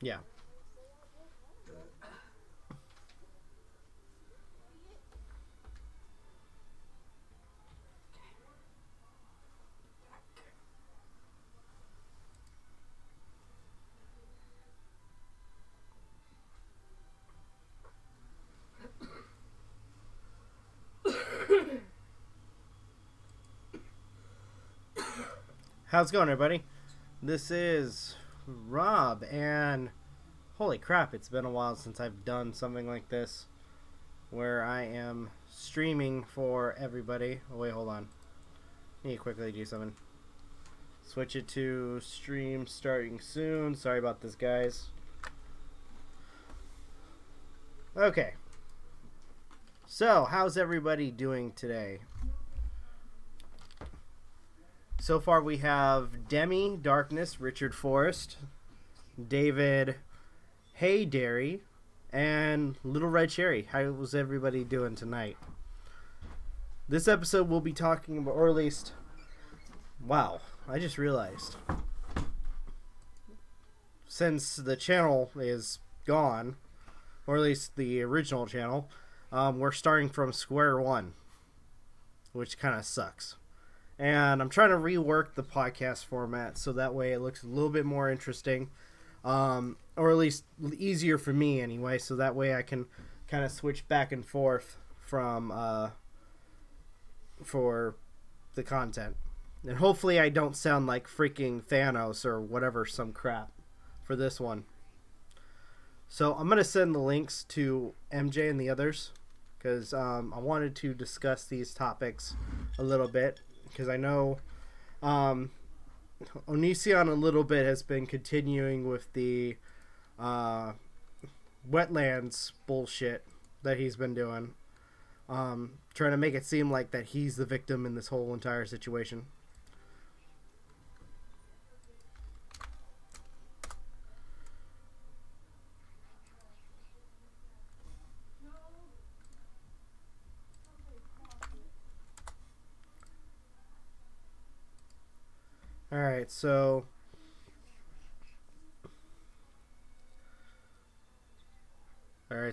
Yeah. How's it going, everybody? This is Rob, and holy crap, it's been a while since I've done something like this where I am streaming for everybody. Oh, wait, hold on. Need to quickly do something. Switch it to stream starting soon. Sorry about this, guys. Okay. So, how's everybody doing today? So far we have Demi, Darkness, Richard Forrest, David, Hey Derry, and Little Red Cherry. How was everybody doing tonight? This episode we'll be talking about, or at least, wow, I just realized, since the channel is gone, or at least the original channel, we're starting from square one, which kind of sucks. And I'm trying to rework the podcast format so that way it looks a little bit more interesting, or at least easier for me anyway, so that way I can kind of switch back and forth from for the content. And hopefully I don't sound like freaking Thanos or whatever, some crap for this one. So I'm going to send the links to MJ and the others because I wanted to discuss these topics a little bit. Because I know Onision a little bit has been continuing with the Wetlands bullshit that he's been doing. Trying to make it seem like that he's the victim in this whole entire situation. Alright, so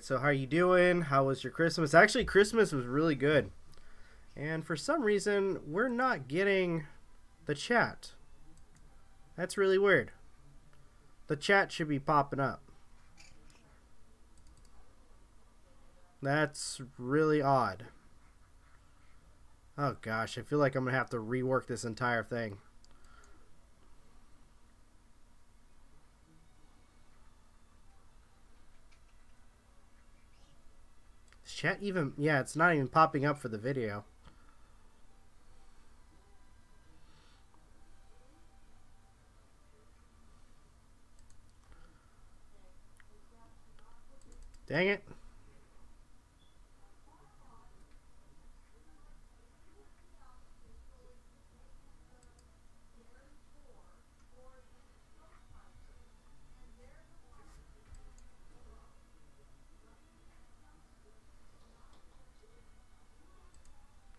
how are you doing? How was your Christmas? Actually, Christmas was really good. And for some reason, we're not getting the chat. That's really weird. The chat should be popping up. That's really odd. Oh gosh, I feel like I'm going to have to rework this entire thing. Chat even, yeah, it's not even popping up for the video. Dang it.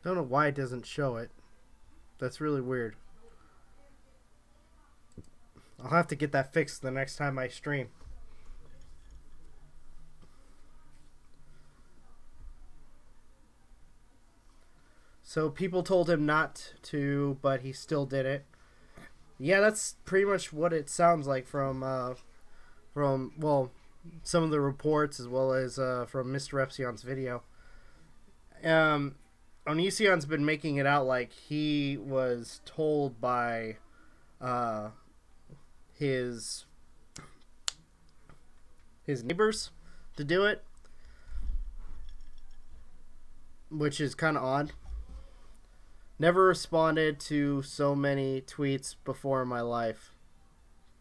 Don't know why it doesn't show it. That's really weird. I'll have to get that fixed the next time I stream. So people told him not to, but he still did it. Yeah, that's pretty much what it sounds like from well, some of the reports as well as from Mr. Epsion's video. Onision's been making it out like he was told by his neighbors to do it, which is kind of odd. Never responded to so many tweets before in my life.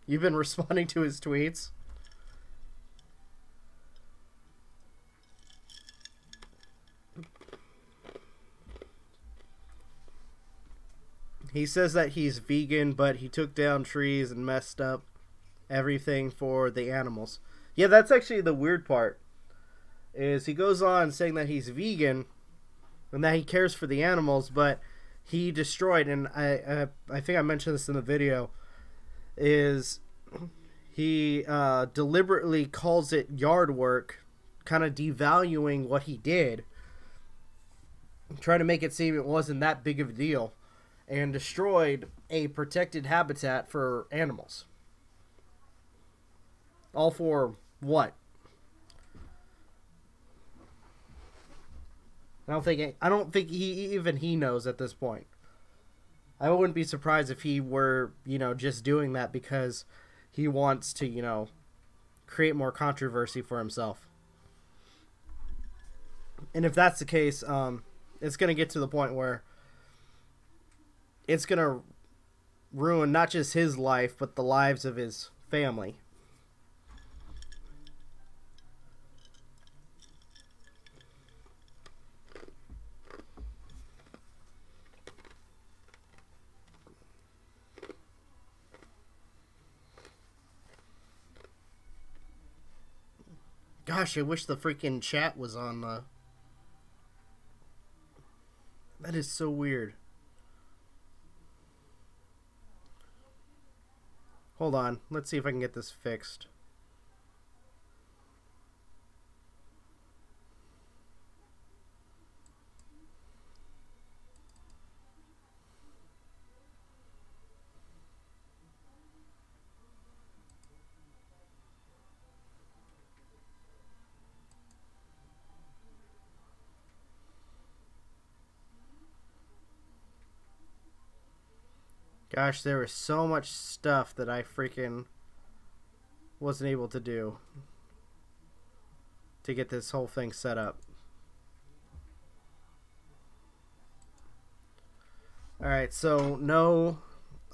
You've been responding to his tweets? He says that he's vegan, but he took down trees and messed up everything for the animals. Yeah, that's actually the weird part. Is he goes on saying that he's vegan and that he cares for the animals, but he destroyed, and I think I mentioned this in the video, is he deliberately calls it yard work, kind of devaluing what he did, trying to make it seem it wasn't that big of a deal, and destroyed a protected habitat for animals. All for what? I don't think he knows at this point. I wouldn't be surprised if he were, just doing that because he wants to, create more controversy for himself. And if that's the case, it's going to get to the point where it's going to ruin not just his life, but the lives of his family. Gosh, I wish the freaking chat was on. That is so weird. Hold on. Let's see if I can get this fixed. Gosh, there was so much stuff that I freaking wasn't able to do to get this whole thing set up. Alright, so no,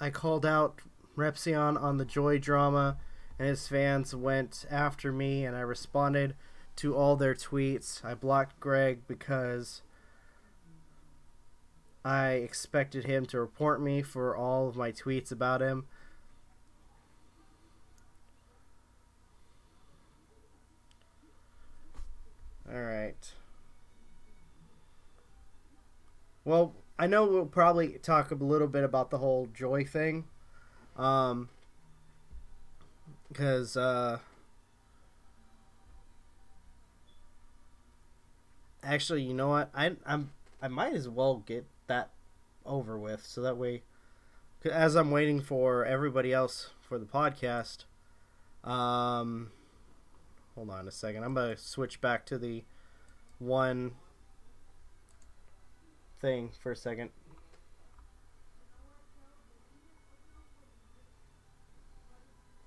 I called out Repsion on the Joy drama, and his fans went after me, and I responded to all their tweets. I blocked Greg because I expected him to report me for all of my tweets about him. Alright. Well, I know we'll probably talk a little bit about the whole Joy thing. Because, actually, you know what? I might as well get that over with, so that way, as I'm waiting for everybody else for the podcast, hold on a second, I'm gonna switch back to the one thing for a second.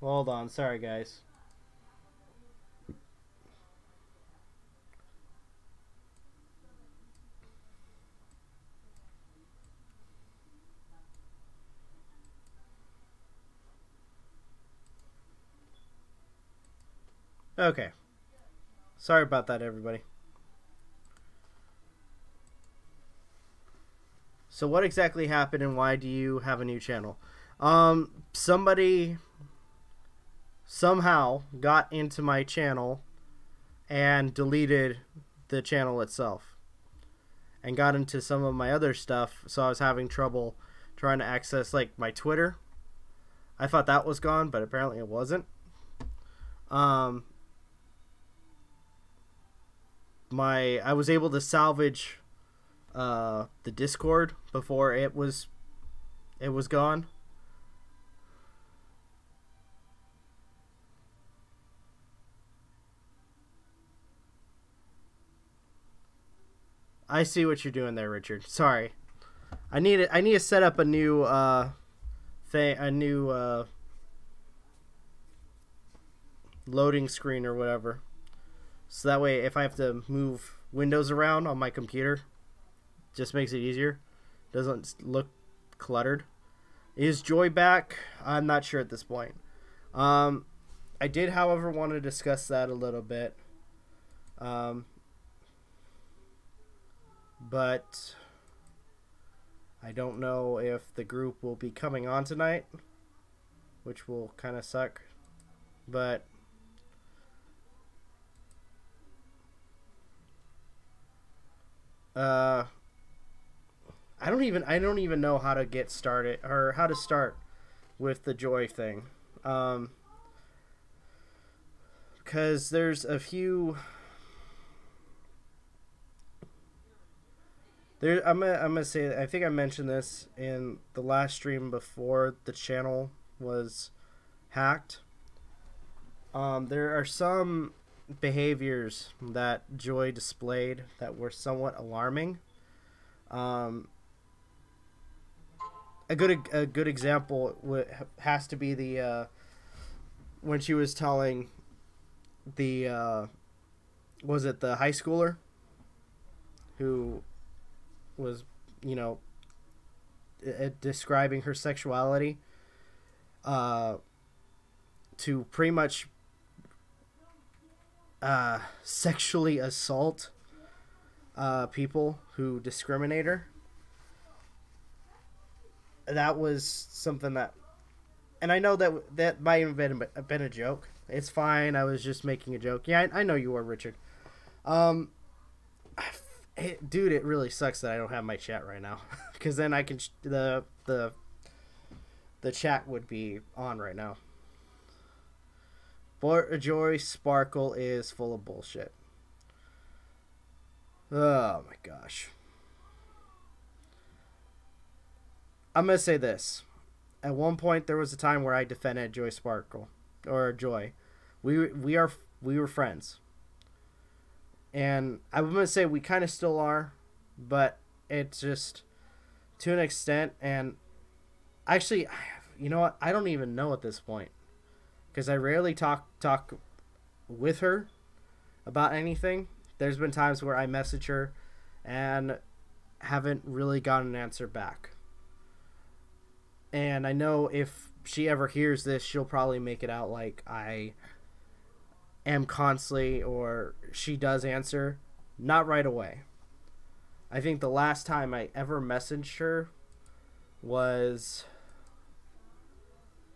Hold on, sorry guys. Okay. Sorry about that, everybody. So what exactly happened and why do you have a new channel? Somebody somehow got into my channel and deleted the channel itself and got into some of my other stuff, so I was having trouble trying to access like my Twitter. I thought that was gone, but apparently it wasn't. I was able to salvage the Discord before it was gone. I see what you're doing there, Richard. Sorry. I need to set up a new loading screen or whatever. So that way, if I have to move windows around on my computer, just makes it easier. Doesn't look cluttered. Is Joy back? I'm not sure at this point. I did, however, want to discuss that a little bit. But I don't know if the group will be coming on tonight, which will kind of suck. But I don't even know how to get started or how to start with the Joy thing. because there's a few. I'm gonna say, I think I mentioned this in the last stream before the channel was hacked. There are some behaviors that Joy displayed that were somewhat alarming. A good example has to be the when she was telling the was it the high schooler who was, you know, describing her sexuality to pretty much sexually assault people who discriminate her. That was something that, and I know that might have been a joke. It's fine. I was just making a joke. Yeah, I know you are, Richard. Dude, it really sucks that I don't have my chat right now, because then I can the chat would be on right now. Joy Sparkle is full of bullshit. Oh my gosh. I'm gonna say this. At one point, there was a time where I defended Joy Sparkle, or Joy. We were friends, and I'm gonna say we kind of still are, but it's just to an extent. And actually, you know what? I don't even know at this point, because I rarely talk with her about anything. There's been times where I message her and haven't really gotten an answer back. And I know if she ever hears this, she'll probably make it out like I am constantly, or she does answer, not right away. I think the last time I ever messaged her was,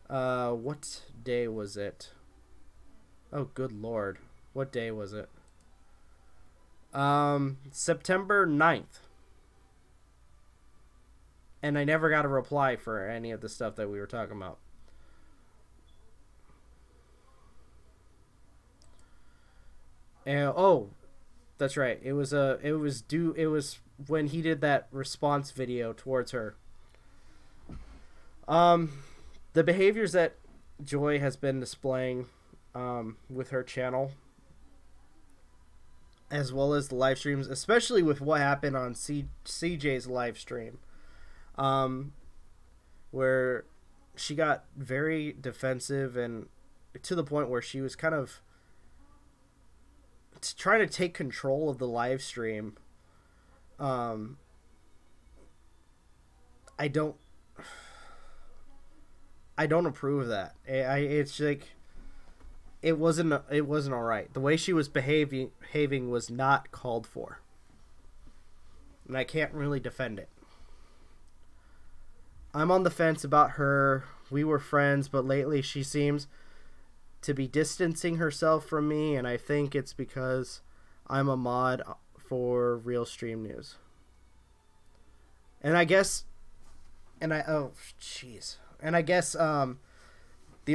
what day was it? Oh, good Lord. What day was it? September 9th. And I never got a reply for any of the stuff that we were talking about. And, oh, that's right. It was when he did that response video towards her. The behaviors that Joy has been displaying with her channel, as well as the live streams, especially with what happened on CJ's live stream, where she got very defensive and to the point where she was kind of trying to take control of the live stream. I don't approve of that. It's like it wasn't all right. The way she was behaving was not called for, and I can't really defend it. I'm on the fence about her. We were friends, but lately she seems to be distancing herself from me, and I think it's because I'm a mod for Real Stream News. And I guess, oh jeez. And I guess the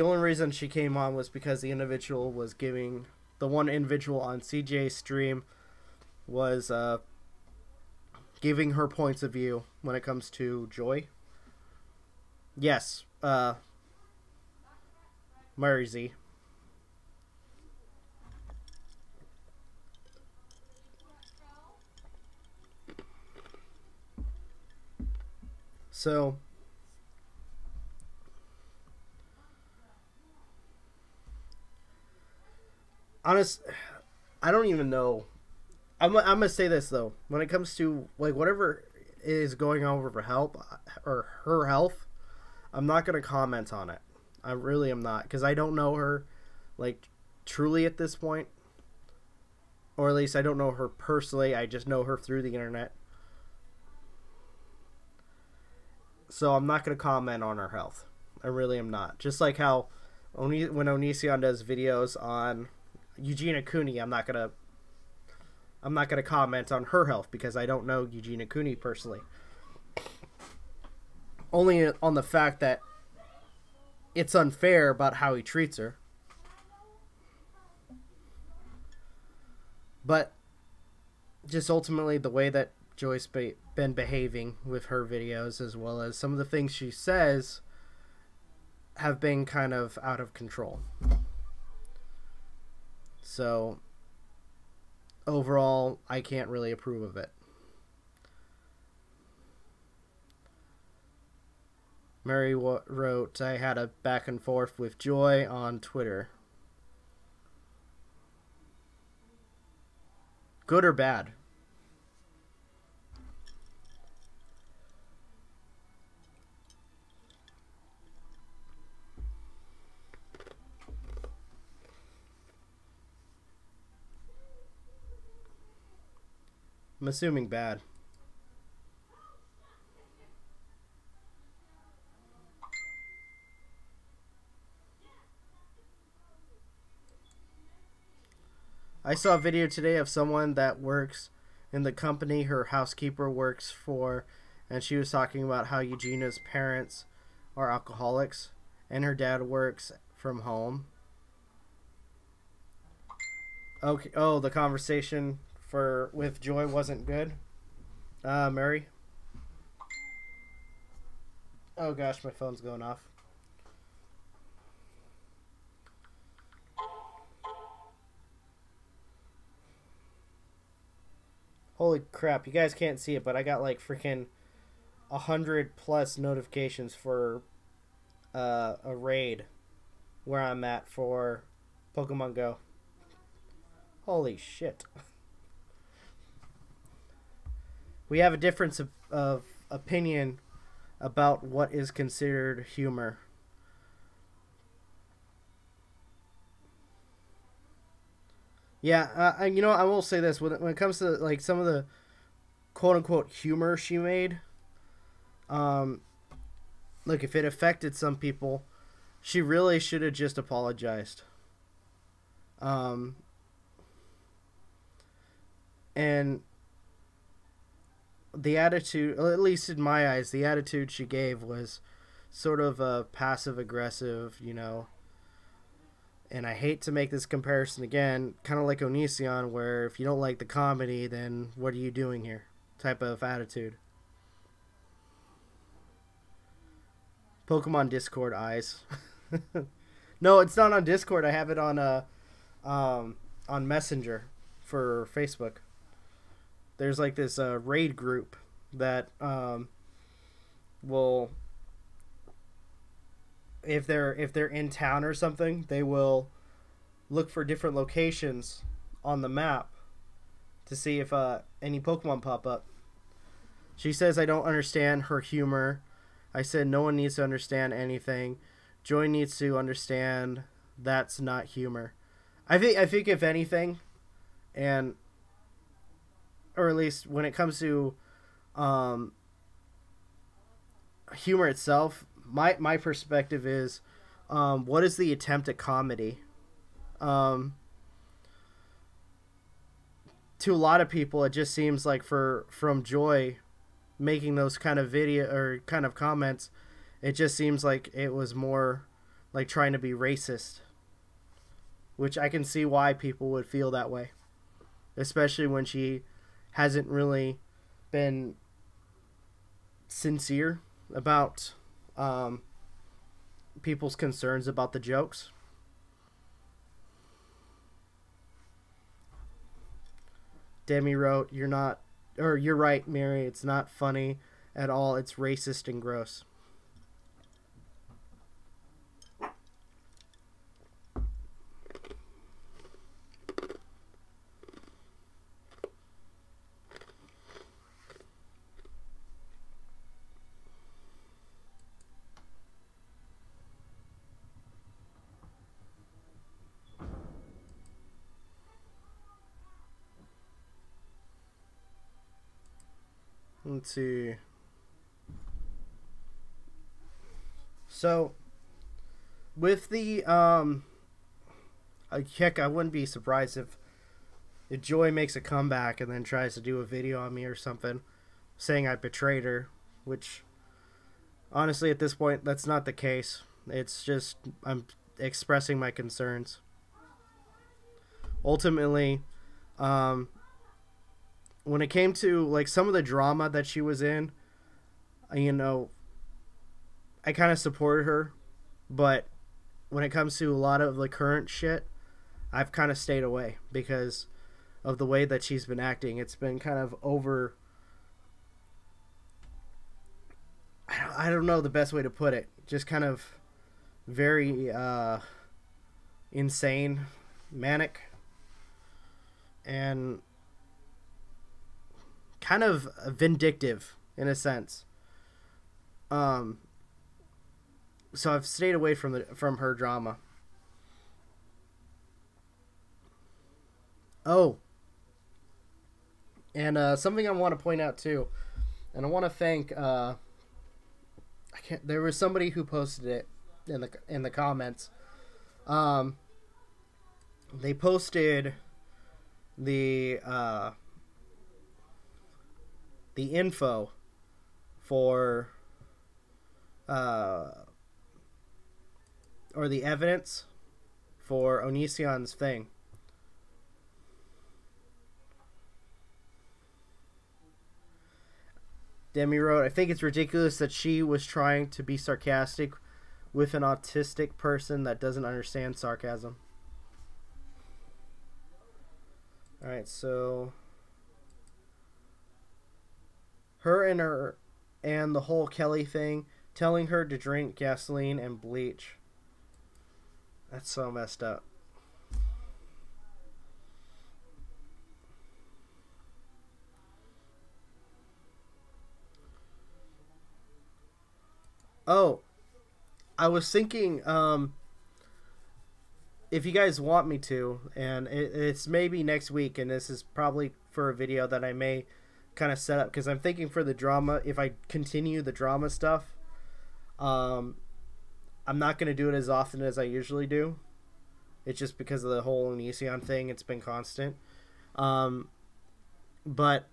only reason she came on was because the individual was giving, the one individual on CJ's stream was giving her points of view when it comes to Joy. Yes, Murray Z. So, honest, I don't even know. I'm gonna say this though. When it comes to like whatever is going on with her health or her health, I'm not gonna comment on it. I really am not, because I don't know her like truly at this point, or at least I don't know her personally. I just know her through the internet. So I'm not going to comment on her health. I really am not. Just like how when Onision does videos on Eugenia Cooney, I'm not going to comment on her health because I don't know Eugenia Cooney personally. Only on the fact that it's unfair about how he treats her. But just ultimately the way that Joy's been behaving with her videos, as well as some of the things she says, have been kind of out of control. So overall, I can't really approve of it. Mary wrote, I had a back and forth with Joy on Twitter. Good or bad? I'm assuming bad. I saw a video today of someone that works in the company her housekeeper works for, and she was talking about how Eugenia's parents are alcoholics and her dad works from home. Okay. Oh, the conversation with Joy wasn't good. Mary. Oh gosh, my phone's going off. Holy crap, you guys can't see it, but I got like freaking 100+ notifications for a raid where I'm at for Pokemon Go. Holy shit. We have a difference of opinion about what is considered humor. Yeah, you know, I will say this. When it comes to, like, some of the quote-unquote humor she made, look, if it affected some people, she really should have just apologized. And the attitude, at least in my eyes, the attitude she gave was sort of a passive-aggressive, you know. And I hate to make this comparison again, kind of like Onision, where if you don't like the comedy, then what are you doing here? Type of attitude. Pokemon Discord eyes. No, it's not on Discord. I have it on Messenger for Facebook. There's like this raid group that will, if they're in town or something, they will look for different locations on the map to see if any Pokemon pop up. She says I don't understand her humor. I said no one needs to understand anything. Joy needs to understand that's not humor. I think if anything, and or at least when it comes to humor itself, my perspective is, what is the attempt at comedy? To a lot of people, it just seems like from Joy making those kind of video or kind of comments, it just seems like it was more like trying to be racist, which I can see why people would feel that way, especially when she hasn't really been sincere about people's concerns about the jokes. Demi wrote, you're right, Mary, it's not funny at all, it's racist and gross. Let's see. So, with the heck, I wouldn't be surprised if Joy makes a comeback and then tries to do a video on me or something, saying I betrayed her. Which, honestly, at this point, that's not the case. It's just I'm expressing my concerns. Ultimately, Um, when it came to like some of the drama that she was in, you know, I kind of supported her, but when it comes to a lot of the current shit, I've kind of stayed away because of the way that she's been acting. It's been kind of over. I don't know the best way to put it. Just kind of very insane, manic, and kind of vindictive in a sense. So I've stayed away from her drama. Oh, and something I want to point out too, and I want to thank. I can't. There was somebody who posted it in the comments. They posted the info for or the evidence for Onision's thing. Demi wrote, I think it's ridiculous that she was trying to be sarcastic with an autistic person that doesn't understand sarcasm. Alright, so her and the whole Kelly thing, telling her to drink gasoline and bleach. That's so messed up. Oh, I was thinking, if you guys want me to, and it's maybe next week, and this is probably for a video that I may kind of set up, because I'm thinking for the drama, if I continue the drama stuff, I'm not going to do it as often as I usually do. It's just because of the whole Onision thing. It's been constant. But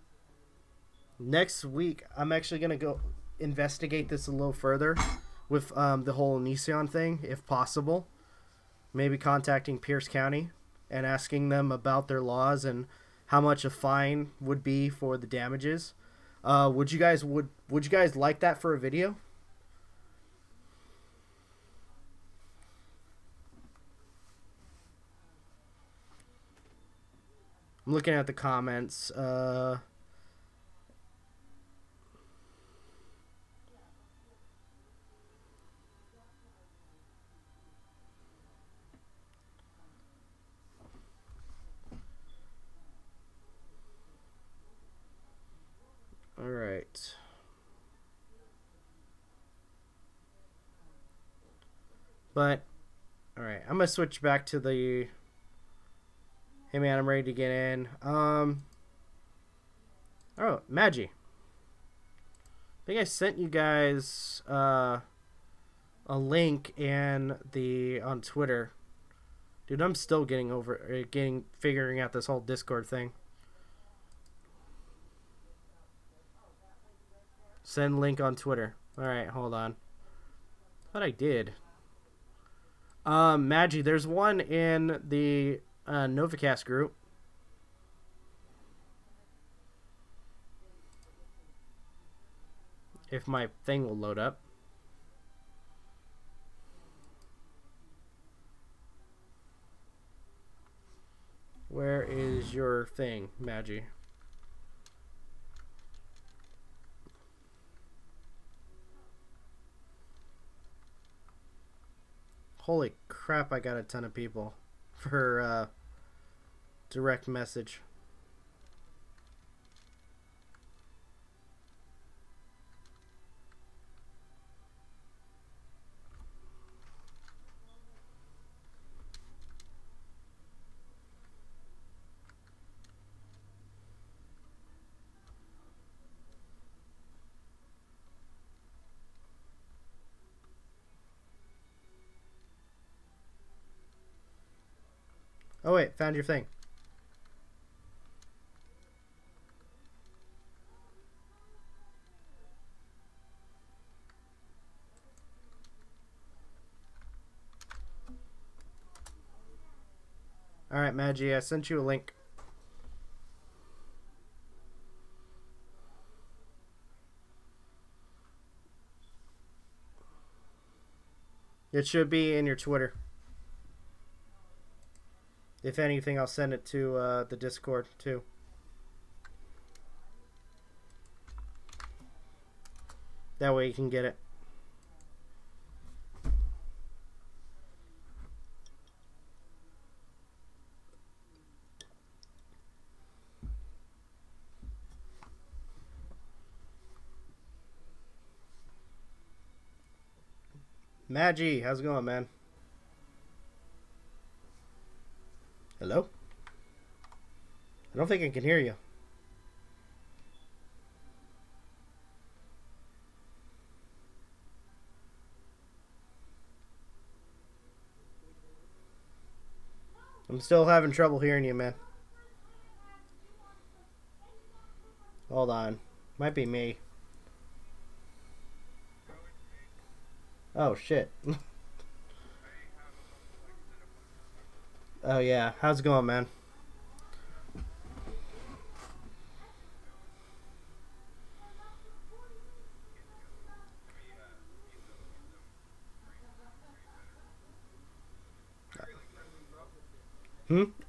next week, I'm actually going to go investigate this a little further with the whole Onision thing, if possible. Maybe contacting Pierce County and asking them about their laws and how much a fine would be for the damages. Would you guys like that for a video? I'm looking at the comments. All right. But, all right. I'm going to switch back to the... Hey, man, I'm ready to get in. Oh, Magi. I think I sent you guys a link on Twitter. Dude, I'm still figuring out this whole Discord thing. Send link on Twitter. Alright, hold on. Thought I did. Magi, there's one in the Novakast group. If my thing will load up. Where is your thing, Magi? Holy crap, I got a ton of people for direct message. Oh wait, found your thing. Alright, Magi, I sent you a link. It should be in your Twitter. If anything, I'll send it to the Discord too. That way you can get it. Magi, how's it going, man? Hello? I don't think I can hear you. I'm still having trouble hearing you, man. Hold on. Might be me. Oh, shit. Oh, yeah. How's it going, man?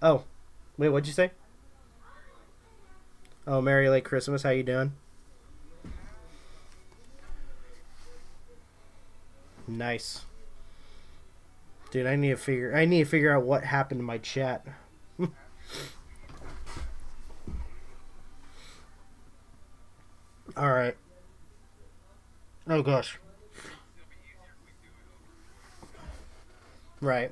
Oh. Wait, what'd you say? Oh, Merry Late Christmas. How you doing? Nice. Dude, I need to figure out what happened to my chat. All right. Oh gosh. Right.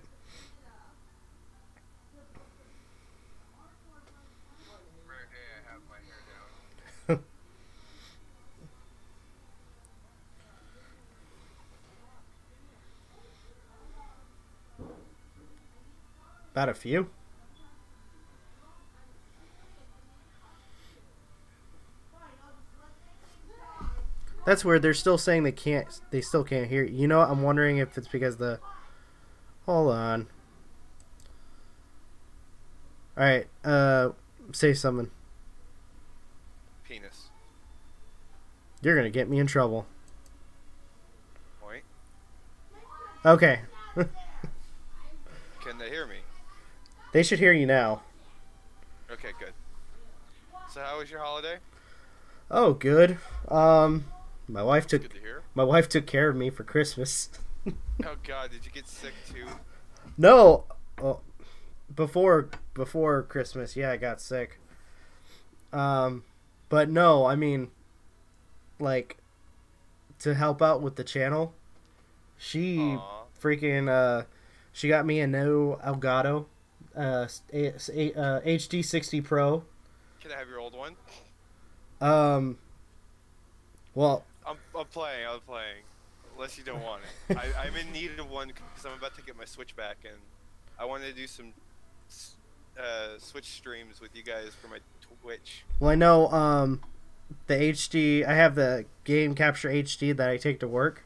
About a few. That's weird. They're still saying they still can't hear you. You know what? I'm wondering if it's because the... Hold on. Alright, say something. Penis. You're gonna get me in trouble. Point. Okay. Can they hear me? They should hear you now. Okay, good. So how was your holiday? Oh, good. My wife Good to hear. took care of me for Christmas. Oh God, did you get sick too? No. Before Christmas, yeah, I got sick. But no, I mean, like, to help out with the channel, she freaking she got me a new Elgato HD 60 Pro. Can I have your old one? Well, I'm playing. Unless you don't want it. I'm in need of one because I'm about to get my Switch back, and I want to do some Switch streams with you guys for my Twitch. well, I know the HD. I have the Game Capture HD that I take to work.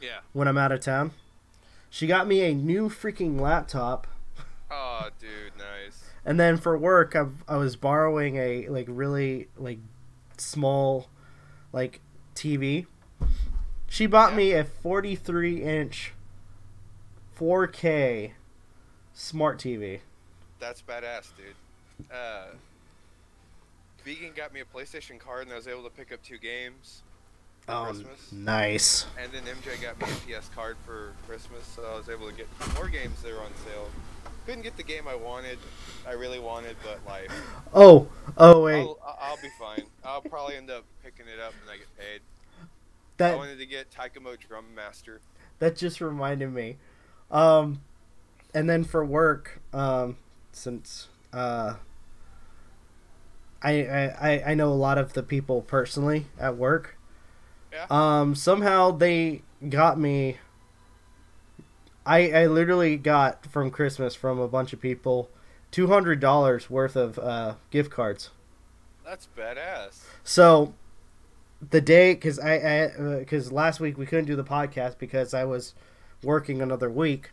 Yeah. When I'm out of town. She got me a new freaking laptop. Oh, dude, nice. And then for work, I was borrowing a really small TV. She bought me a 43-inch 4K smart TV. That's badass, dude. Vegan got me a PlayStation card, and I was able to pick up 2 games for Christmas. Nice. And then MJ got me a PS card for Christmas, so I was able to get more games that were on sale. Couldn't get the game I really wanted, but life. Oh wait. I'll be fine. I'll probably end up picking it up when I get paid. I wanted to get Taikomo Drum Master. That just reminded me. And then for work, since I know a lot of the people personally at work. Yeah. Somehow they got me. I literally got from Christmas from a bunch of people $200 worth of gift cards. That's badass. So the day, because last week we couldn't do the podcast because I was working another week.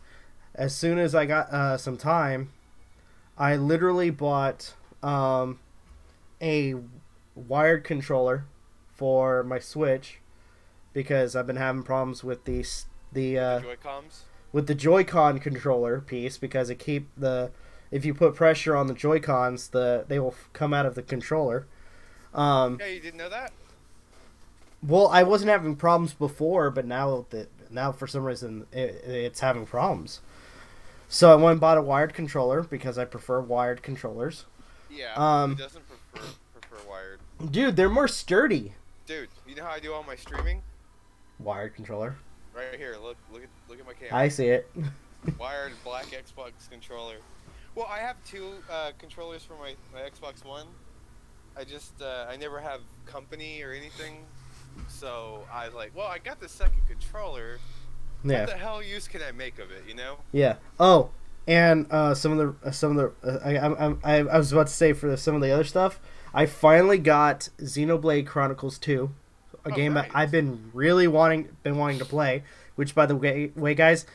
As soon as I got some time, I literally bought a wired controller for my Switch because I've been having problems with the Joy-Coms? with the Joy-Con controller piece because if you put pressure on the Joy-Cons, they will come out of the controller. Yeah, you didn't know that? Well, I wasn't having problems before, but now for some reason it's having problems. So I went and bought a wired controller because I prefer wired controllers. Yeah, who doesn't prefer wired? Dude, they're more sturdy. Dude, you know how I do all my streaming? Wired controller. Right here, look at my camera. I see it. Wired black Xbox controller. Well, I have two controllers for my Xbox One. I never have company or anything, so I was like, well, I got the second controller. Yeah. What the hell use can I make of it, you know? Yeah. Oh, and some of the I was about to say for some of the other stuff, I finally got Xenoblade Chronicles 2, a game nice. that I've been really wanting to play. Which, by the way, guys,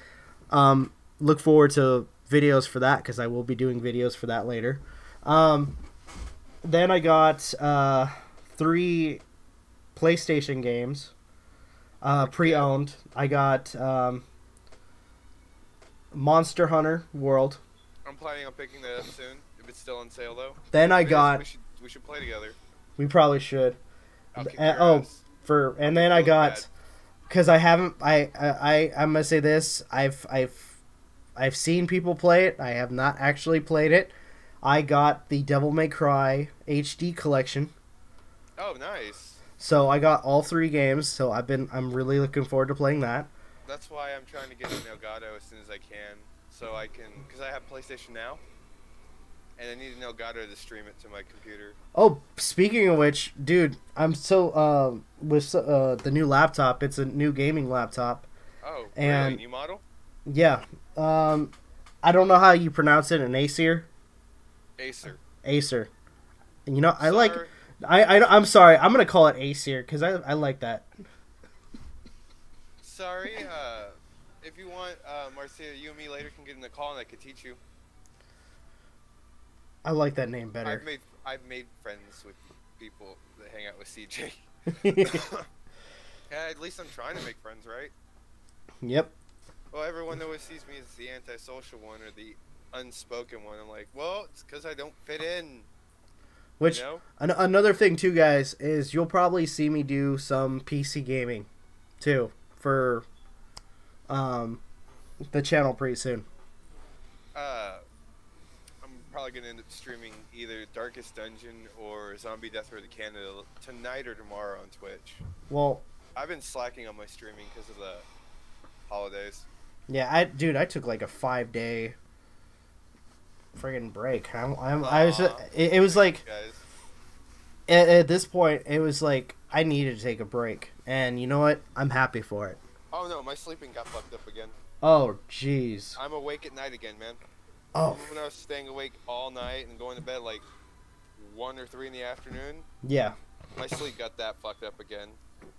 look forward to videos for that because I will be doing videos for that later. Then I got 3 PlayStation games. Pre-owned. I got Monster Hunter World. I'm planning on picking that up soon, if it's still on sale though. Then I got. We should play together. We probably should. I'll kick your ass. And then I got, because I haven't. I'm gonna say this. I've seen people play it. I have not actually played it. I got the Devil May Cry HD collection. Oh, nice. So I got all 3 games, so I'm really looking forward to playing that. That's why I'm trying to get to Elgato as soon as I can, so I can, because I have PlayStation Now, and I need an Elgato to stream it to my computer. Oh, speaking of which, dude, I'm so with the new laptop. It's a new gaming laptop. Oh, and really? New model? Yeah. I don't know how you pronounce it. An Acer. Acer. You know, I Sorry. like. I'm sorry. I'm gonna call it Acer because I like that. Sorry. If you want, Marcia, you and me later can get in the call and I could teach you. I like that name better. I've made friends with people that hang out with CJ. Yeah, at least I'm trying to make friends, right? Yep. Well, everyone always sees me as the antisocial one or the unspoken one. I'm like, well, it's because I don't fit in. Which, you know? Another thing too, guys, is you'll probably see me do some PC gaming, too, for the channel pretty soon. I'm probably going to end up streaming either Darkest Dungeon or Zombie Death Row to Canada tonight or tomorrow on Twitch. Well, I've been slacking on my streaming because of the holidays. Yeah, I took like a 5-day friggin' break. I was. It was like at this point, it was like I needed to take a break, and you know what? I'm happy for it. Oh no, my sleeping got fucked up again. Oh jeez. I'm awake at night again, man. Oh. Remember when I was staying awake all night and going to bed like 1 or 3 in the afternoon? Yeah. My sleep got that fucked up again.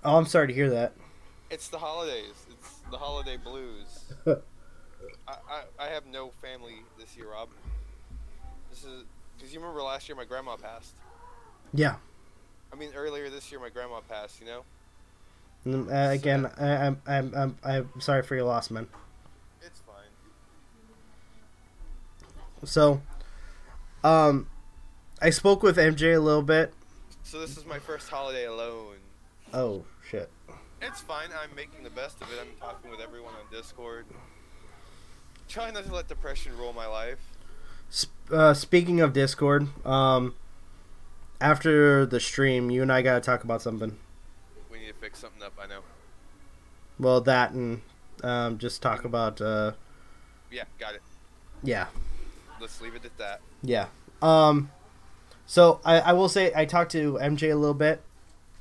Oh, I'm sorry to hear that. It's the holidays. It's the holiday blues. I have no family this year, Rob. This is because you remember last year my grandma passed. Yeah. I mean, earlier this year my grandma passed. You know. Again, I'm sorry for your loss, man. It's fine. So, I spoke with MJ a little bit. So this is my first holiday alone. Oh shit. It's fine. I'm making the best of it. I'm talking with everyone on Discord. Trying not to let depression rule my life. Speaking of Discord, after the stream, you and I gotta talk about something. We need to fix something up. I know. Well, that and just talk about. Yeah, got it. Yeah. Let's leave it at that. Yeah. So I will say I talked to MJ a little bit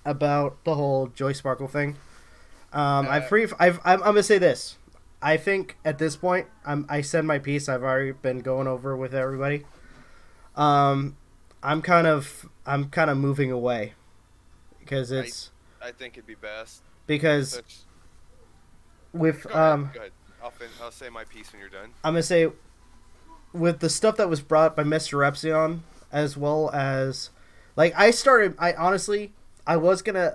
about the whole JoySparkle thing. I'm gonna say this. I think at this point I said my piece. I've already been going over with everybody. I'm kind of moving away because it's. I think it'd be best because with Go ahead. I'll say my piece when you're done. I'm gonna say with the stuff that was brought by Mr. Repsion, as well as like I honestly was gonna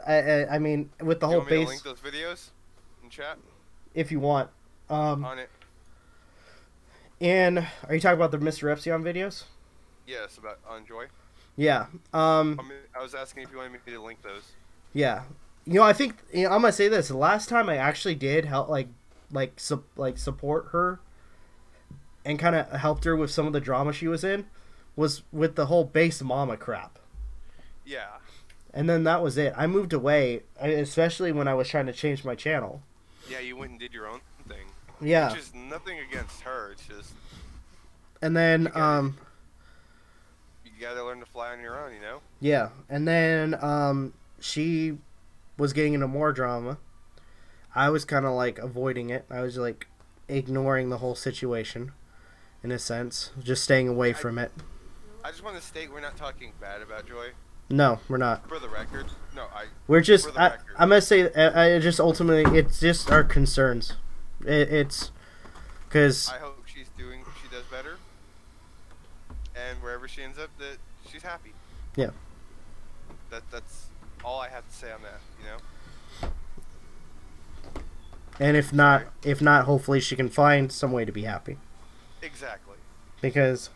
I mean with the whole base. Link those videos in chat if you want. on it. And are you talking about the Mr. Epsilon videos? Yes, about on Joy. Yeah. I was asking if you wanted me to link those. Yeah. I think I'm gonna say this. The last time I actually did help, support her, and kind of helped her with some of the drama she was in, was with the whole base mama crap. Yeah. And then that was it. I moved away, especially when I was trying to change my channel. Yeah, you went and did your own thing. Yeah. Which is nothing against her. It's just. And then you gotta learn to fly on your own, you know. Yeah, and then she was getting into more drama. I was kind of like avoiding it. I was like ignoring the whole situation, in a sense, just staying away from it. I just want to state we're not talking bad about Joy. No, we're not. For the record, no, We're just. I'm gonna say. I just ultimately, it's just our concerns. It's because. I hope she does better, and wherever she ends up, that she's happy. Yeah. That's all I have to say on that. You know. And if not, hopefully she can find some way to be happy. Exactly. Because.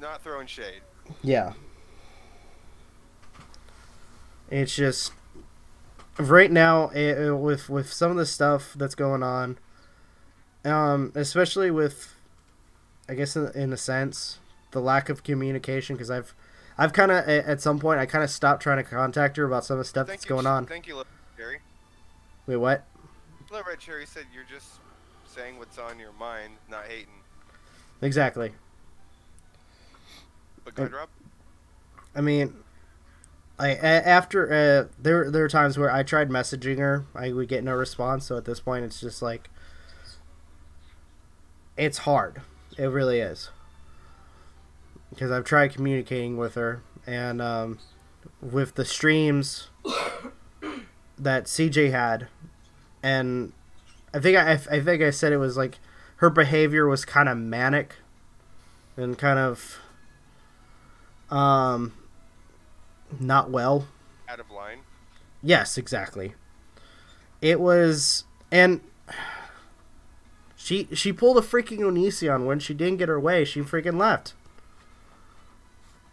Not throwing shade. Yeah. It's just right now with some of the stuff that's going on, especially with, I guess in a sense, the lack of communication. Because I've kind of at some point I kind of stopped trying to contact her about some of the stuff that's going on. Thank you, Little Cherry. Wait, what? Little Red Cherry said you're just saying what's on your mind, not hating. Exactly. But go ahead, Rob. I mean. After there are times where I tried messaging her, I would get no response. So at this point, it's just like it's hard. It really is, because I've tried communicating with her, and with the streams that CJ had, and I think I said it was like her behavior was kind of manic, and kind of not well. Out of line. Yes, exactly. It was, and she pulled a freaking Onision when she didn't get her way. She freaking left.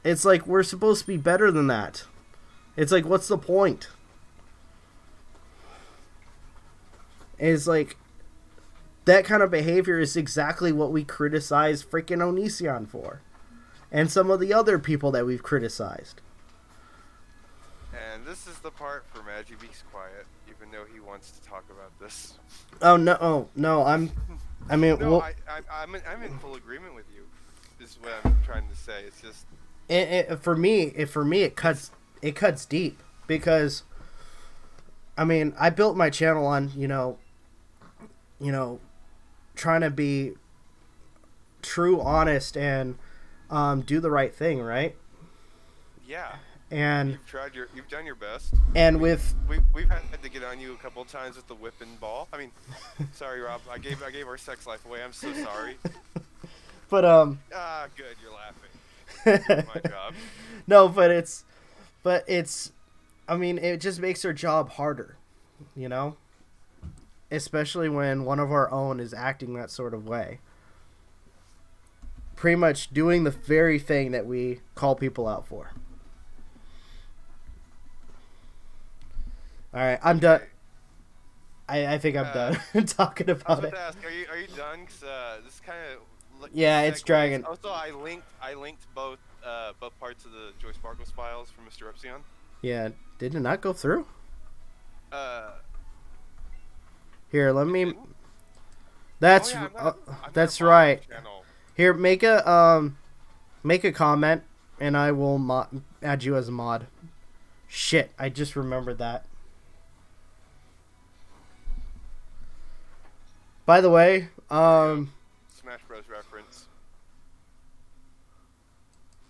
It's like, we're supposed to be better than that. It's like, what's the point? It's like, that kind of behavior is exactly what we criticize freaking Onision for. And some of the other people that we've criticized. And this is the part where Magi be's quiet, even though he wants to talk about this. Oh no! Oh no! I'm in full agreement with you. Is what I'm trying to say. It's just for me, it cuts deep, because I mean, I built my channel on trying to be true, honest, and do the right thing, right? Yeah. And you've done your best. And we've had to get on you a couple of times with the whip and ball. I mean, sorry, Rob. I gave our sex life away. I'm so sorry. But good. You're laughing. My job. No, but it's. I mean, it just makes our job harder, especially when one of our own is acting that sort of way. Pretty much doing the very thing that we call people out for. All right, I'm done. I think I'm done talking about it. I was about to ask, are you done? Cause this kind of. Yeah, it's dragging. Also, I linked both parts of the JoySparkleBS files from Mr. Epsilon. Yeah, did it not go through? Here, let me. That's that's right. Here, make a comment, and I will add you as a mod. Shit, I just remembered that. By the way, Smash Bros. Reference.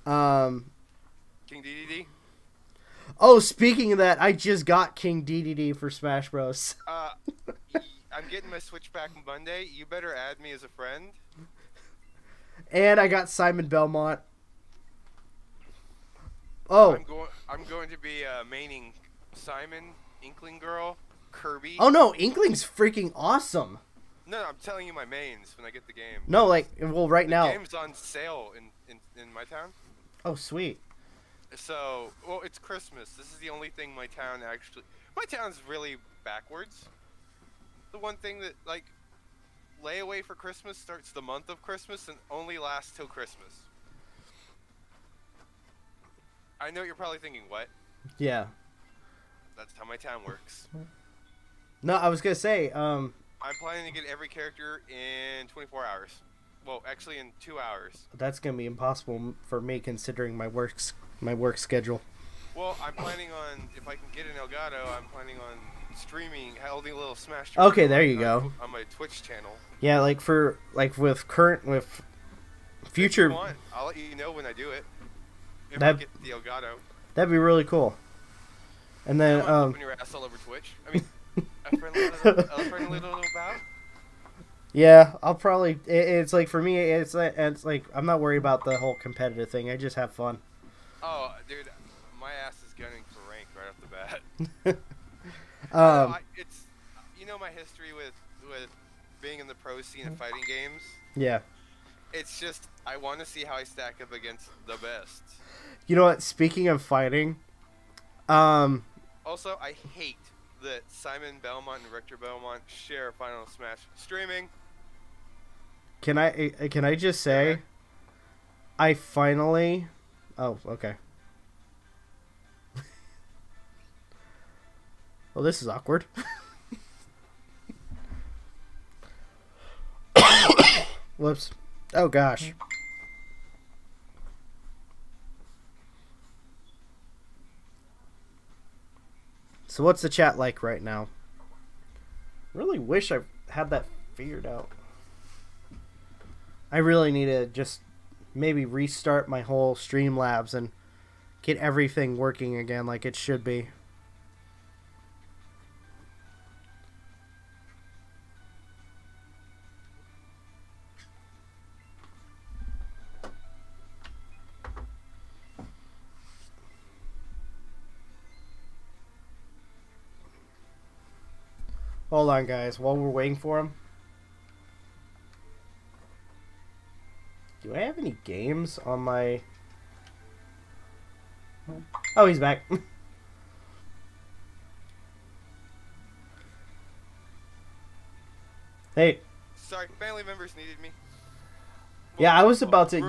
King DDD? Oh, speaking of that, I just got King DDD for Smash Bros. I'm getting my Switch back Monday. You better add me as a friend. And I got Simon Belmont. Oh. I'm going to be maining Simon, Inkling Girl, Kirby. Oh no, Inkling's freaking awesome. No, I'm telling you my mains when I get the game. No, like, well, right now. The game's on sale in my town. Oh, sweet. So, well, it's Christmas. This is the only thing my town actually... My town's really backwards. The one thing that, like, layaway for Christmas starts the month of Christmas and only lasts till Christmas. I know you're probably thinking, what? Yeah. That's how my town works. No, I was gonna say, I'm planning to get every character in 24 hours. Well, actually in 2 hours. That's gonna be impossible for me considering my work schedule. Well, I'm planning on, if I can get an Elgato, I'm planning on streaming, holding a little Smash. Okay, there you go. On my Twitch channel. Yeah, like with future. I'll let you know when I do it. If I get the Elgato. That'd be really cool. And then open your ass all over Twitch. I mean, a friendly little about. Yeah, I'll probably. It's like for me, it's like I'm not worried about the whole competitive thing. I just have fun. Oh, dude, my ass is gunning for rank right off the bat. It's my history with being in the pro scene of fighting games. Yeah. It's just I want to see how I stack up against the best. You know what? Speaking of fighting, also I hate that Simon Belmont and Richter Belmont share Final Smash streaming. Can I just say, yeah. I finally. Oh, okay. Well, this is awkward. Whoops. Oh, gosh. So what's the chat like right now? Really wish I had that figured out. I really need to just maybe restart my whole Streamlabs and get everything working again like it should be. Hold on, guys, while we're waiting for him. Do I have any games on my... Oh, he's back. Hey. Sorry, family members needed me. Well, yeah, I was about to,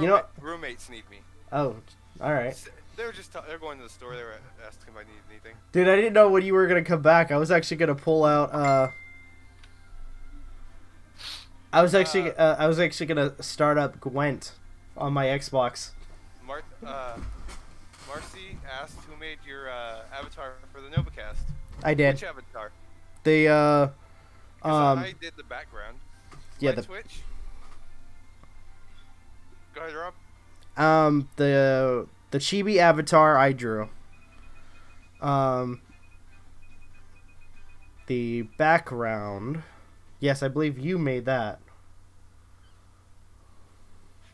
roommates need me. Oh, alright. They're going to the store. They were asking if I needed anything. Dude, I didn't know when you were gonna come back. I was actually gonna pull out. I was actually gonna start up Gwent on my Xbox. Marcy asked who made your avatar for the Novakast. I did. Which avatar? I did the background. Yeah, the Twitch. Go ahead, Rob. The chibi avatar I drew. The background. Yes, I believe you made that.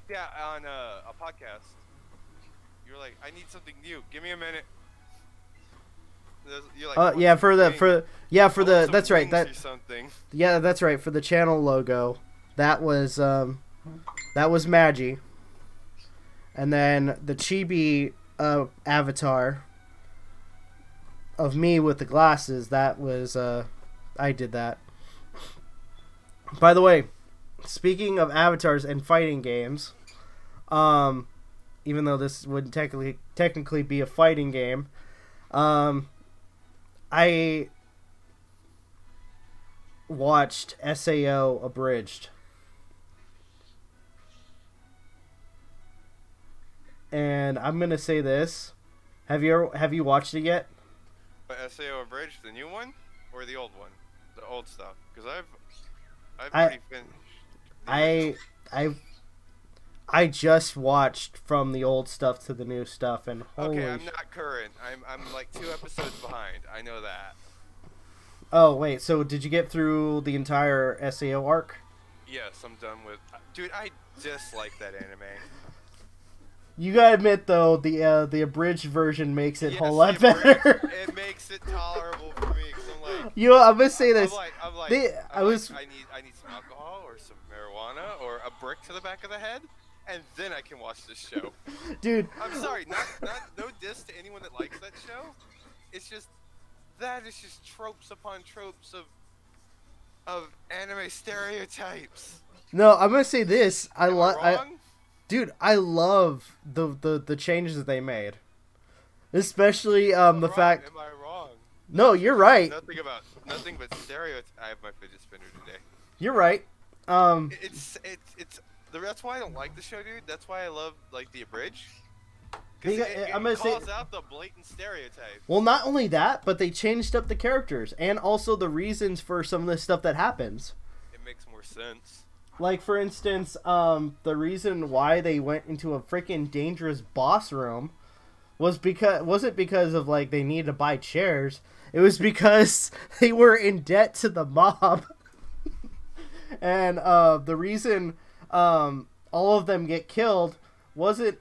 Yeah, on a podcast. You were like, I need something new. Give me a minute. You're like, that's right. Yeah, that's right. For the channel logo, that was Magi. And then the chibi avatar of me with the glasses, that was, I did that. By the way, speaking of avatars and fighting games, even though this wouldn't technically be a fighting game, I watched SAO Abridged. And I'm gonna say this: Have you watched it yet? SAO Abridged, the new one, or the old one, the old stuff? Because I've already finished. I just watched from the old stuff to the new stuff, and okay, I'm not current. I'm like 2 episodes behind. I know that. Oh wait, so did you get through the entire SAO arc? Yes, I'm done with. Dude, I dislike that anime. You gotta admit though, the abridged version makes it a whole lot better. It makes it tolerable for me, 'cause I'm like, You know, I'm gonna say this. I'm like, I need some alcohol or some marijuana or a brick to the back of the head, and then I can watch this show. Dude. I'm sorry, no diss to anyone that likes that show. It's just that is just tropes upon tropes of anime stereotypes. No, I'm gonna say this. Dude, I love the changes that they made, especially the fact. Am I wrong? No, you're right. Nothing but stereotypes. I have my fidget spinner today. You're right. It's that's why I don't like the show, dude. That's why I love like the abridged. It calls out the blatant stereotype. Well, not only that, but they changed up the characters and also the reasons for some of the stuff that happens. It makes more sense. Like, for instance, the reason why they went into a freaking dangerous boss room wasn't because of, like, they needed to buy chairs. It was because they were in debt to the mob. And the reason all of them get killed wasn't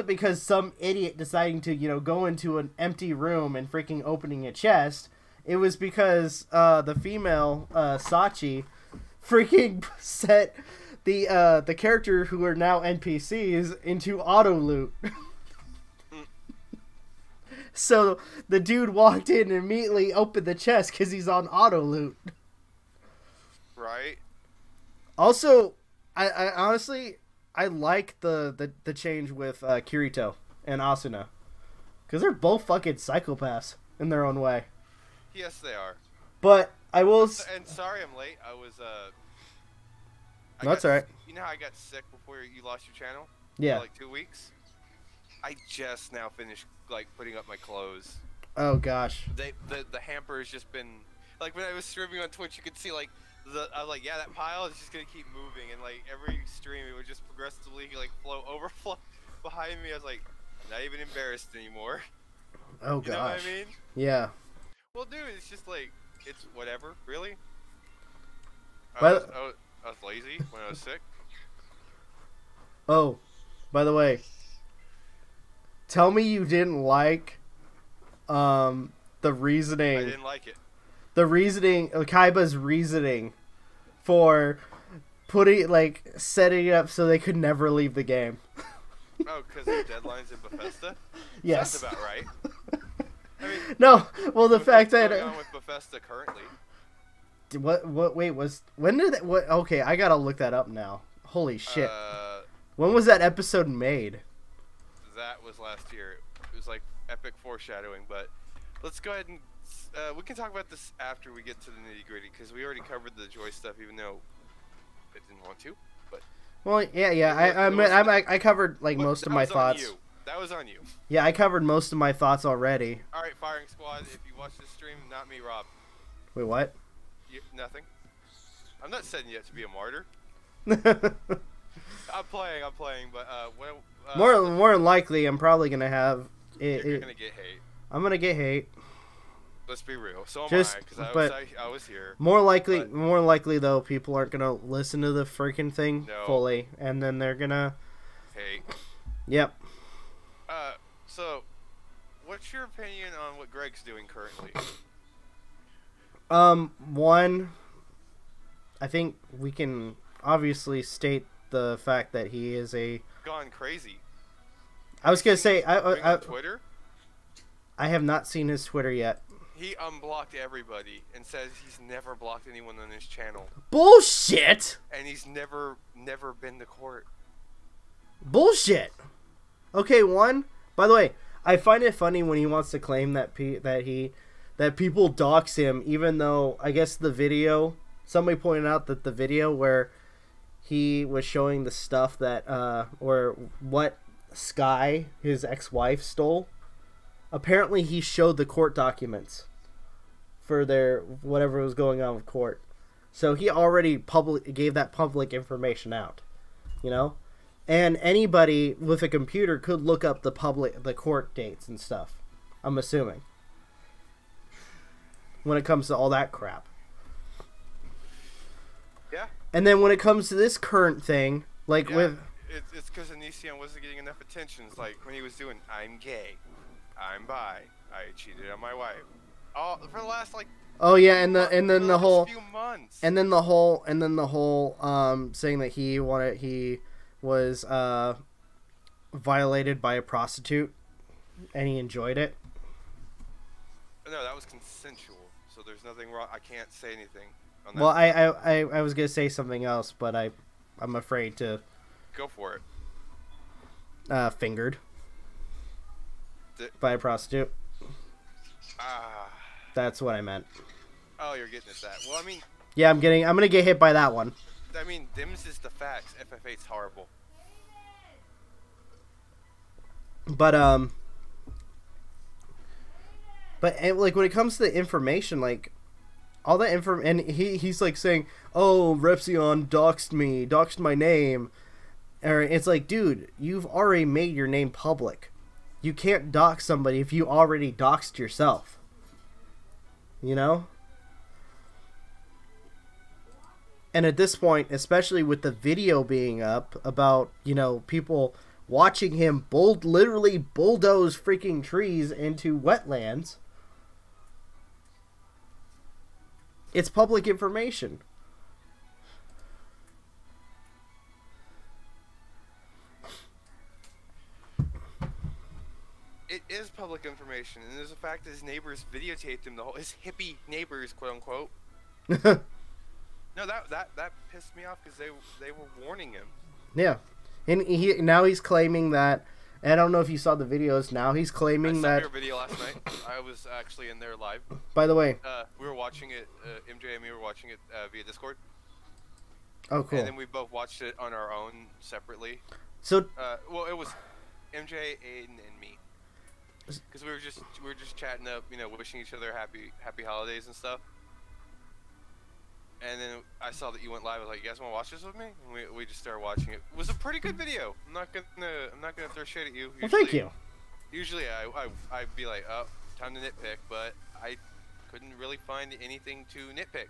because some idiot deciding to, you know, go into an empty room and freaking opening a chest. It was because the female Sachi freaking set the character who are now NPCs into auto loot. So the dude walked in and immediately opened the chest because he's on auto loot. Right. Also, I honestly, I like the change with Kirito and Asuna, because they're both fucking psychopaths in their own way. Yes, they are. But I will. And sorry, I'm late. I was That's alright. You know how I got sick before you lost your channel? Yeah. For like 2 weeks. I just now finished like putting up my clothes. Oh gosh. The hamper has just been like when I was streaming on Twitch, you could see like I was like, yeah, that pile is just gonna keep moving, and like every stream it would just progressively like overflow behind me. I was like, not even embarrassed anymore. Oh gosh. You know what I mean? Yeah. Well, dude, it's just like it's whatever, really. I was lazy when I was sick. Oh, by the way, tell me you didn't like the reasoning. I didn't like it. The reasoning, Kaiba's reasoning for setting it up so they could never leave the game. Oh, because of deadlines in Bethesda? Yes. Sounds about right. I mean, no, well, the fact that... What's going on with Bethesda currently? When did that... Okay, I gotta look that up now. Holy shit. When was that episode made? That was last year. It was like epic foreshadowing, but let's go ahead and... we can talk about this after we get to the nitty-gritty, because we already covered the Joy stuff, even though I didn't want to. But well, yeah. I covered like most of my thoughts. That was on you. Yeah, I covered most of my thoughts already. All right, Firing Squad. If you watch this stream, not me, Rob. Wait, what? Nothing. I'm not setting you up to be a martyr. I'm playing, but more than likely, I'm probably gonna have. You're gonna get hate. I'm gonna get hate. Let's be real. So am I, because I was here. More likely though, people aren't gonna listen to the freaking thing fully, and then they're gonna hate. Yep. So, what's your opinion on what Greg's doing currently? One, I think we can obviously state the fact that he is gone crazy. I was gonna say I Twitter. I have not seen his Twitter yet. He unblocked everybody and says he's never blocked anyone on his channel. Bullshit! And he's never been to court. Bullshit! Okay, by the way, I find it funny when he wants to claim that people dox him, even though I guess the video, somebody pointed out that the video where he was showing the stuff that, or what Sky, his ex-wife, stole, apparently he showed the court documents for their whatever was going on with court. So he already gave that public information out, you know? And anybody with a computer could look up the court dates and stuff, I'm assuming, when it comes to all that crap. Yeah. And then when it comes to this current thing, like it's because Onision wasn't getting enough attention. It's like when he was doing, I'm gay, I'm bi, I cheated on my wife. Oh, for the last like. Oh yeah, and then the the whole few months. and then the whole saying that he was violated by a prostitute and he enjoyed it. No, that was consensual, so there's nothing wrong. I can't say anything on that. Well, I was gonna say something else, but I'm afraid to. Go for it. Fingered by a prostitute. That's what I meant. Oh, you're getting at that. Well, I mean. Yeah, I'm gonna get hit by that one. I mean, them's is the facts. FF8's horrible. But like when it comes to the information, like all that and he's like saying, "Oh, Repsion doxed my name," or it's like, dude, you've already made your name public. You can't dox somebody if you already doxed yourself. You know? And at this point, especially with the video being up about, you know, people watching him literally bulldoze freaking trees into wetlands, it's public information. It is public information, and there's a fact that his neighbors videotaped him, his hippie neighbors, quote unquote. No, that pissed me off because they were warning him. Yeah, and now he's claiming that. And I don't know if you saw the videos. Now he's claiming that. I saw your video last night. I was actually in there live. By the way, we were watching it. MJ and me were watching it via Discord. Oh, cool. And then we both watched it on our own separately. So. Well, it was MJ, Aiden, and me. Because we were just chatting up, you know, wishing each other happy holidays and stuff. And then I saw that you went live. I was like, "You guys want to watch this with me?" And we just started watching it. It was a pretty good video. I'm not gonna throw shit at you. Well, thank you. Usually I'd be like, "Oh, time to nitpick," but I couldn't really find anything to nitpick.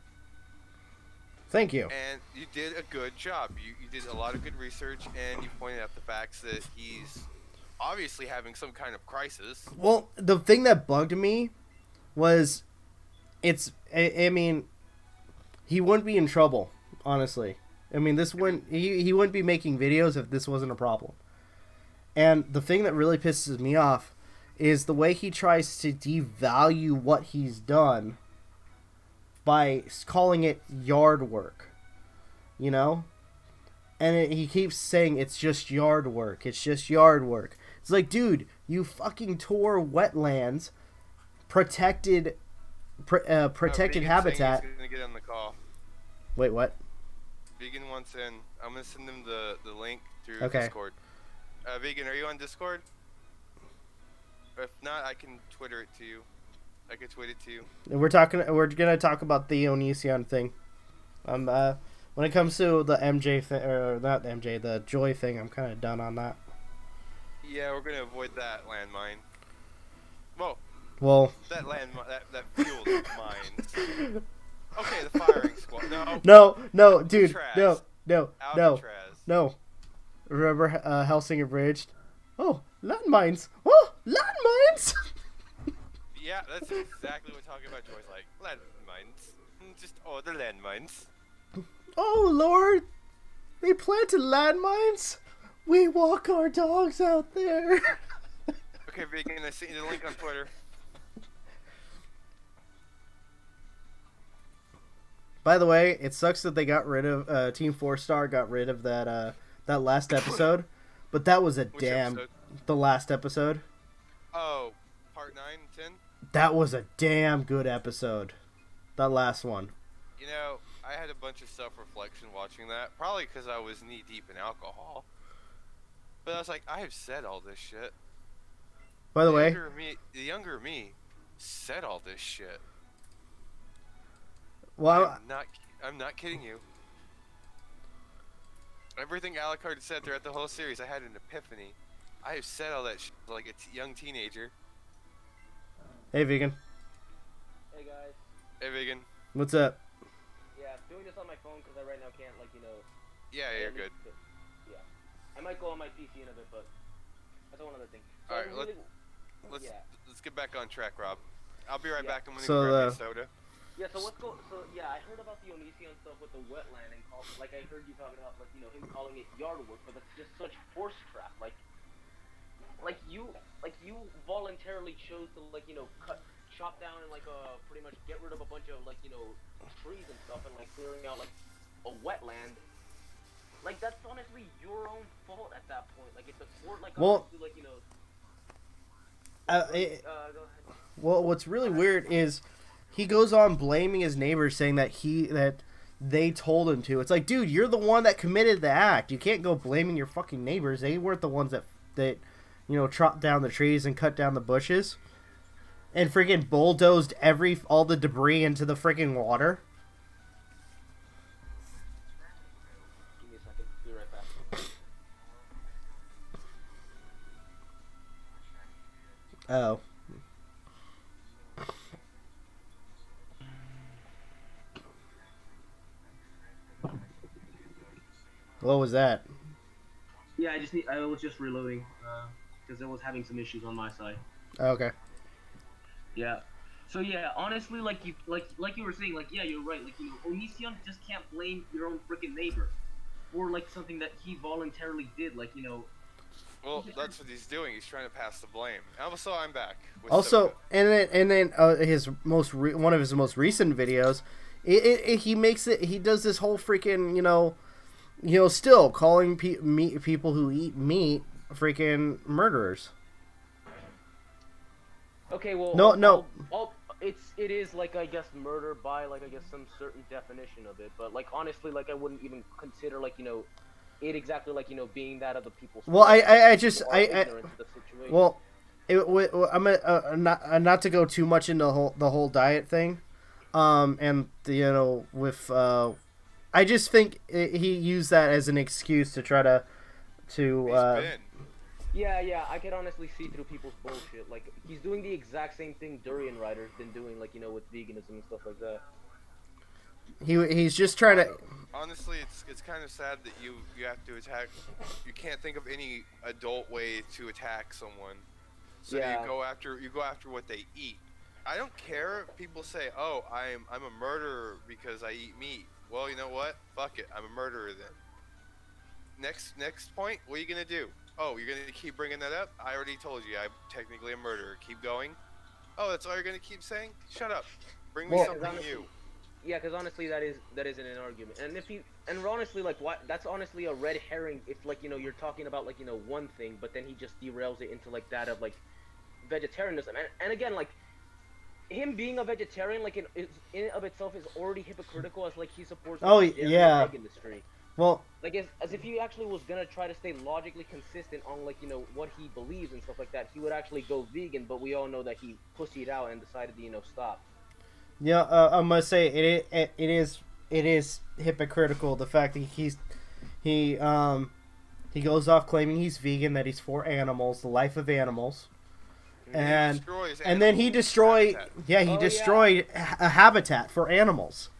Thank you. And you did a good job. You did a lot of good research, and you pointed out the facts that he's obviously having some kind of crisis. Well, the thing that bugged me was, I mean, he wouldn't be in trouble, honestly. I mean, he wouldn't be making videos if this wasn't a problem. And the thing that really pisses me off is the way he tries to devalue what he's done by calling it yard work, you know? And he keeps saying it's just yard work. It's just yard work. It's like, dude, you fucking tore wetlands, protected habitat. He's gonna get on the call. Wait, what? Vegan wants in. I'm gonna send him the link through Discord. Vegan, are you on Discord? If not, I can Twitter it to you. I can tweet it to you. We're gonna talk about the Onision thing. When it comes to the MJ thing, or not MJ, the Joy thing, I'm kind of done on that. Yeah, we're gonna avoid that landmine. Well. That landmine, that fueled mines. Okay, the firing squad. No, dude, Alcatraz. no. Remember Hellsing Abridged? Oh, landmines. Oh, landmines. Yeah, that's exactly what talking about Joy's like. Landmines. Just the landmines. Oh Lord, they planted landmines. We walk our dogs out there. Okay, Vegan, I sent you the link on Twitter. By the way, it sucks that they got rid of Team 4-Star got rid of that last episode, but that was the last episode. Oh, part 9 and 10. That was a damn good episode. That last one. You know, I had a bunch of self-reflection watching that, probably because I was knee-deep in alcohol. But I was like, I have said all this shit. By the way, the younger me said all this shit. Well, I'm not kidding you. Everything Alucard said throughout the whole series, I had an epiphany. I have said all that shit like a young teenager. Hey, Vegan. Hey, guys. Hey, Vegan. What's up? Yeah, I'm doing this on my phone because I right now can't, Yeah, you're good. Yeah. I might go on my PC in a bit, but that's one other thing. So Alright, let's get back on track, Rob. I'll be right Yeah. back. I'm gonna So, grab me a soda. Yeah, so what's go? So yeah, I heard about the Onision stuff with the wetland and like I heard you talking about like him calling it yard work, but that's just such horse crap. Like you voluntarily chose to chop down and pretty much get rid of a bunch of trees and stuff and clearing out a wetland. Like that's honestly your own fault at that point. Like it's a court Well, obviously, go ahead. Well, what's really weird is he goes on blaming his neighbors, saying that they told him to. It's like, dude, you're the one that committed the act. You can't go blaming your fucking neighbors. They weren't the ones that chopped down the trees and cut down the bushes and freaking bulldozed all the debris into the freaking water. Give me a second. Be right back. Oh. What was that? Yeah, I was just reloading because I was having some issues on my side. Okay. Yeah. So yeah, honestly, like you were saying, yeah, you're right. Onision just can't blame your own freaking neighbor for something that he voluntarily did. Well, that's what he's doing. He's trying to pass the blame. Also, I'm back. Also, and then one of his most recent videos, he does this whole freaking still calling people who eat meat freaking murderers. Okay, well, no. It is I guess murder by I guess some certain definition of it, but honestly, I wouldn't even consider it exactly being that of the people's. Well, I'm not to go too much into the whole diet thing, and with I just think he used that as an excuse to try to Yeah, I could honestly see through people's bullshit. He's doing the exact same thing Durian Rider's been doing, with veganism and stuff like that. He's just trying to. Honestly, it's kind of sad that you have to attack. You can't think of any adult way to attack someone, so yeah. you go after what they eat. I don't care if people say, "Oh, I'm a murderer because I eat meat." Well, you know what? Fuck it, I'm a murderer then. Next point. What are you gonna do? Oh, you're gonna keep bringing that up? I already told you I'm technically a murderer. Keep going. Oh, that's all you're gonna keep saying? Shut up. Bring me something new. Yeah, because honestly, that isn't an argument. And honestly, what? That's honestly a red herring. If you're talking about one thing, but then he just derails it into that of vegetarianism. And again, him being a vegetarian, in and of itself is already hypocritical as he supports the egg industry. Well, as if he actually was gonna try to stay logically consistent on what he believes and stuff like that, he would actually go vegan. But we all know that he pussied out and decided to stop. Yeah, I must say it is hypocritical, the fact that he goes off claiming he's vegan, that he's for animals, the life of animals. And then he destroyed destroyed a habitat for animals.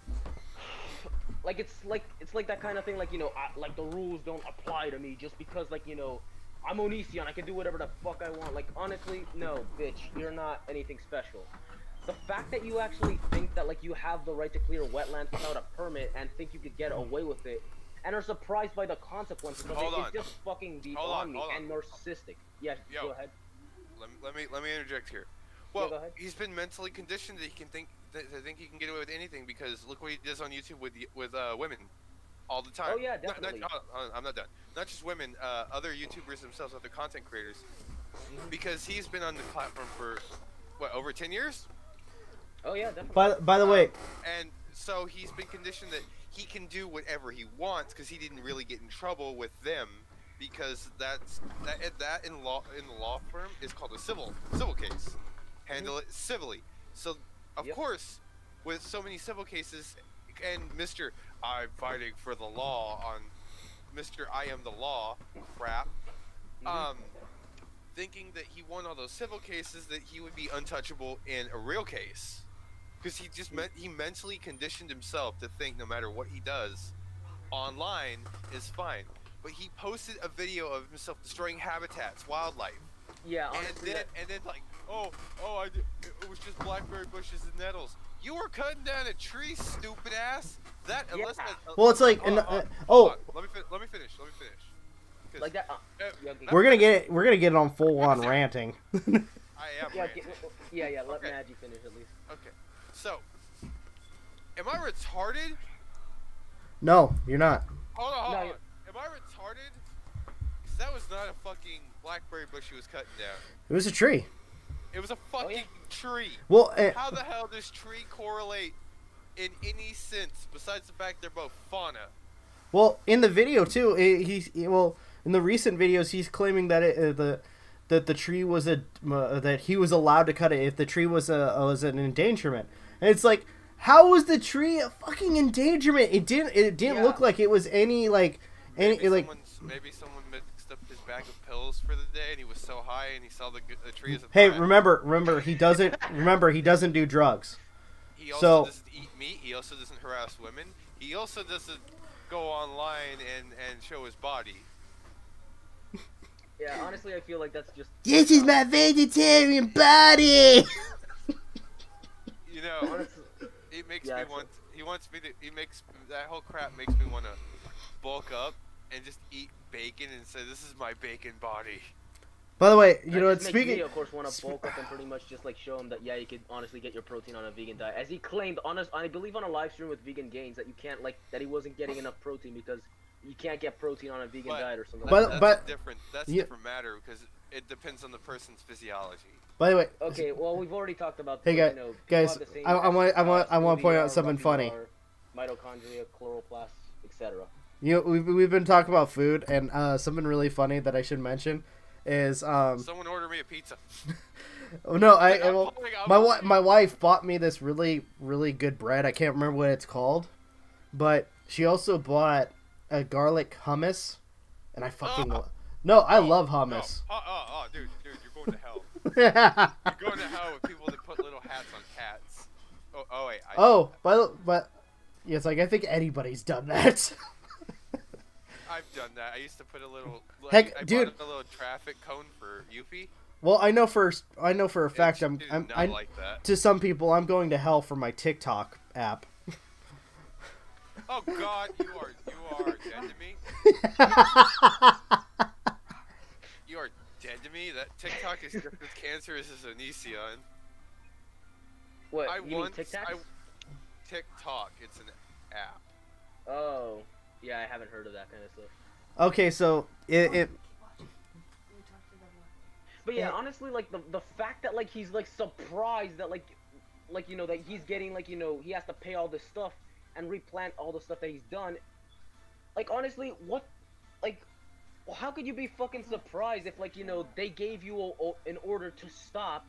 It's like that kind of thing, the rules don't apply to me just because I'm Onision, I can do whatever the fuck I want. Honestly, no, bitch, you're not anything special. The fact that you actually think that you have the right to clear wetlands without a permit and think you could get away with it and are surprised by the consequences of it is just fucking beyond me and narcissistic. Yeah, go ahead. Let me interject here. Well, yeah, he's been mentally conditioned that he can think he can get away with anything because look what he does on YouTube with women all the time. Oh yeah, definitely. I'm not done. Not just women, other YouTubers themselves, other content creators, because he's been on the platform for what, over 10 years? Oh yeah, definitely. By the way, and so he's been conditioned that he can do whatever he wants because he didn't really get in trouble with them, because that in the law firm is called a civil case. Handle it civilly. So of course, with so many civil cases and Mr. I'm fighting for the law on Mr. I am the law crap, thinking that he won all those civil cases, that he would be untouchable in a real case. Because he mentally conditioned himself to think no matter what he does online is fine. But he posted a video of himself destroying habitats, wildlife, Yeah, honestly. And then like, it was just blackberry bushes and nettles. You were cutting down a tree, stupid ass. That unless well, it's like let me finish. Like that. Yeah, okay. we're gonna get on full on ranting. I am. Yeah, ranting. let Okay. Magi finish at least. Okay. So, am I retarded? No, you're not. Hold on. No, Am I retarded? Because that was not a fucking blackberry bush he was cutting down. It was a tree. It was a fucking tree. Well, How the hell does tree correlate in any sense besides the fact they're both fauna? well, in the video too, in the recent videos, he's claiming that that the tree was that he was allowed to cut it if the tree was an endangerment, and it's like, how was the tree a fucking endangerment? It didn't look like it was any like Maybe someone mixed up his bag of pills for the day, and he was so high, and he saw the tree as a Hey, threat. remember he doesn't do drugs. He also doesn't eat meat. He also doesn't harass women. He also doesn't go online and show his body. Yeah, honestly, I feel like that's just. This is my vegetarian body. You know, Honestly, it makes Yeah, me it's want. He wants me to. He makes that whole crap makes me want to bulk up and just eat bacon and say, "This is my bacon body." By the way, you that know, just makes speaking. me, of course, want to bulk up and pretty much just like show him that you could honestly get your protein on a vegan diet, as he claimed I believe on a live stream with Vegan Gains that you can't that he wasn't getting enough protein because you can't get protein on a vegan diet or something. But- That's a you- different matter because it depends on the person's physiology. By the way, Okay, well, we've already talked about. Hey, you guys- know, people guys, have the same I want to smoothie point or out something funny. or mitochondria, chloroplasts, etc. You know, we've been talking about food, and something really funny that I should mention is Someone order me a pizza. oh, no, my wife bought me this really good bread. I can't remember what it's called, but she also bought a garlic hummus, and I fucking I love hummus. Oh, dude, you're going to hell. You're going to hell with people that put little hats on cats. Oh wait. But yeah, it's like I think anybody's done that. I've done that. I used to put a little. Heck, I dude. bought a little traffic cone for Yuffie. Well, I know for a fact She did not like that. to some people I'm going to hell for my TikTok app. Oh God, you are dead to me. You are dead to me. That TikTok is just as cancerous as Onision. What? You mean TikTok? TikTok. It's an app. Oh, yeah, I haven't heard of that kind of stuff. Okay, so it But yeah, honestly, like the fact that like he's like surprised that like you know that he's getting like, you know, he has to pay all this stuff and replant all the stuff that he's done. Like honestly, what, like, how could you be fucking surprised if like, you know, they gave you an order to stop,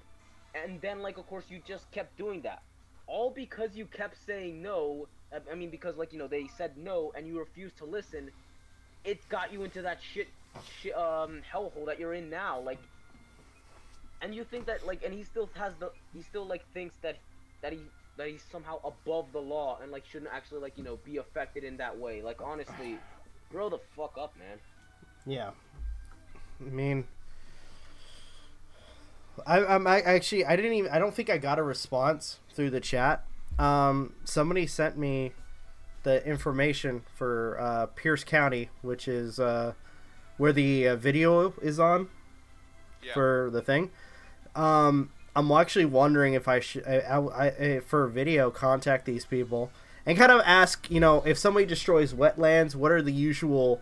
and then like of course you just kept doing that, all because you kept saying no. I mean, because like, you know, they said no and you refused to listen. It got you into that shit hellhole that you're in now. Like, and you think that like, and he still like thinks that he's somehow above the law and like shouldn't actually like, you know, be affected in that way. Like honestly, grow the fuck up, man. yeah. I mean, I don't think I got a response through the chat. Somebody sent me the information for Pierce County, which is where the video is on for the thing. I'm actually wondering if I should, for a video, contact these people and kind of ask, you know, if somebody destroys wetlands, what are the usual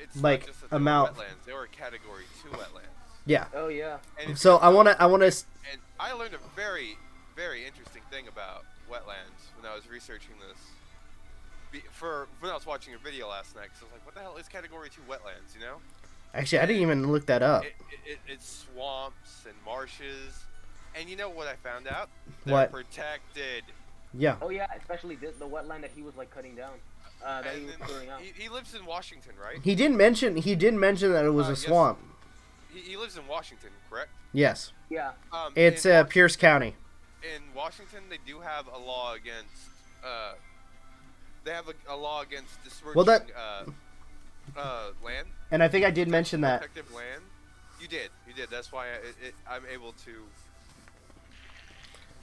It's like not just that they amount? were wetlands. They were category 2 wetlands. Yeah. Oh yeah. And So I want to. And I learned a very, very interesting thing about wetlands when I was researching this. When I was watching your video last night, because I was like, "What the hell is category 2 wetlands?" You know? Actually, I didn't even look that up. It's swamps and marshes, and you know what I found out? What? They're protected. Yeah. Oh yeah, especially the wetland that he was like cutting down. That he was clearing out. He lives in Washington, right? He did mention that it was a Yes. swamp. He lives in Washington, correct? Yes. Yeah. It's in Pierce County. In Washington, they do have a law against. They have a law against dispersing land. And I think I did mention that. Protected land. You did. That's why I'm able to.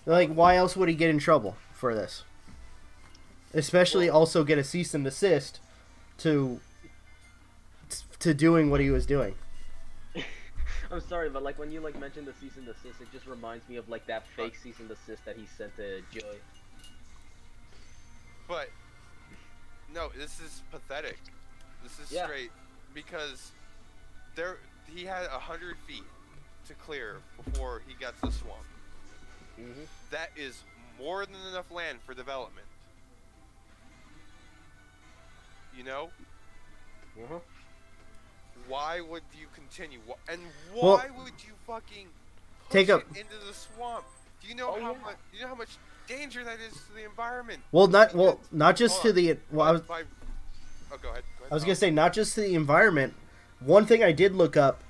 Like, why else would he get in trouble for this? Especially also get a cease and desist to doing what he was doing. I'm sorry, but like when you like mentioned the cease and desist, it just reminds me of like that fake cease and desist that he sent to Joy. But no, this is pathetic. This is straight because he had 100 feet to clear before he got to the swamp. Mm-hmm. That is more than enough land for development. You know? Uh-huh. Why would you continue? And why would you fucking push it into the swamp? Do you know Do you know how much danger that is to the environment? Well, not just to the. Well, go ahead. I was gonna say not just to the environment. One thing I did look up,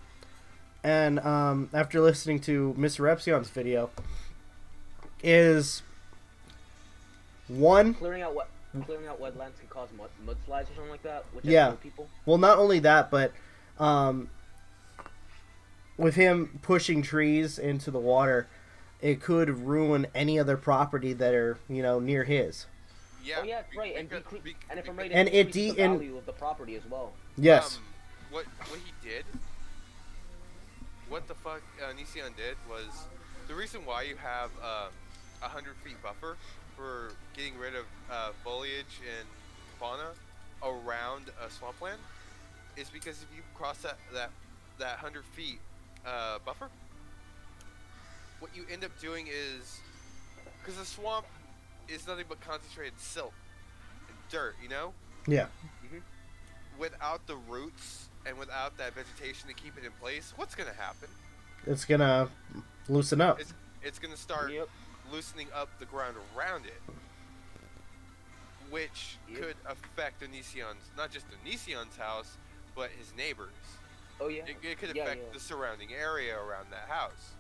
and after listening to Mr. Repsion's video, is clearing out wetlands can cause mudslides or something like that. Which people. Well, not only that, but with him pushing trees into the water, it could ruin any other property that are near his. Yeah. Oh yeah, right. And if I'm right, it the value of the property as well. Yes. What he did, what the fuck Onision did was the reason why you have 100 feet buffer for getting rid of foliage and fauna around a swampland is because if you cross that 100 feet buffer, what you end up doing is, because the swamp is nothing but concentrated silt and dirt, Yeah. Mm-hmm. Without the roots and without that vegetation to keep it in place, what's gonna happen? It's gonna loosen up. It's gonna start loosening up the ground around it, which could affect Onision's, not just Onision's house, but his neighbors. Oh yeah. It could affect the surrounding area around that house,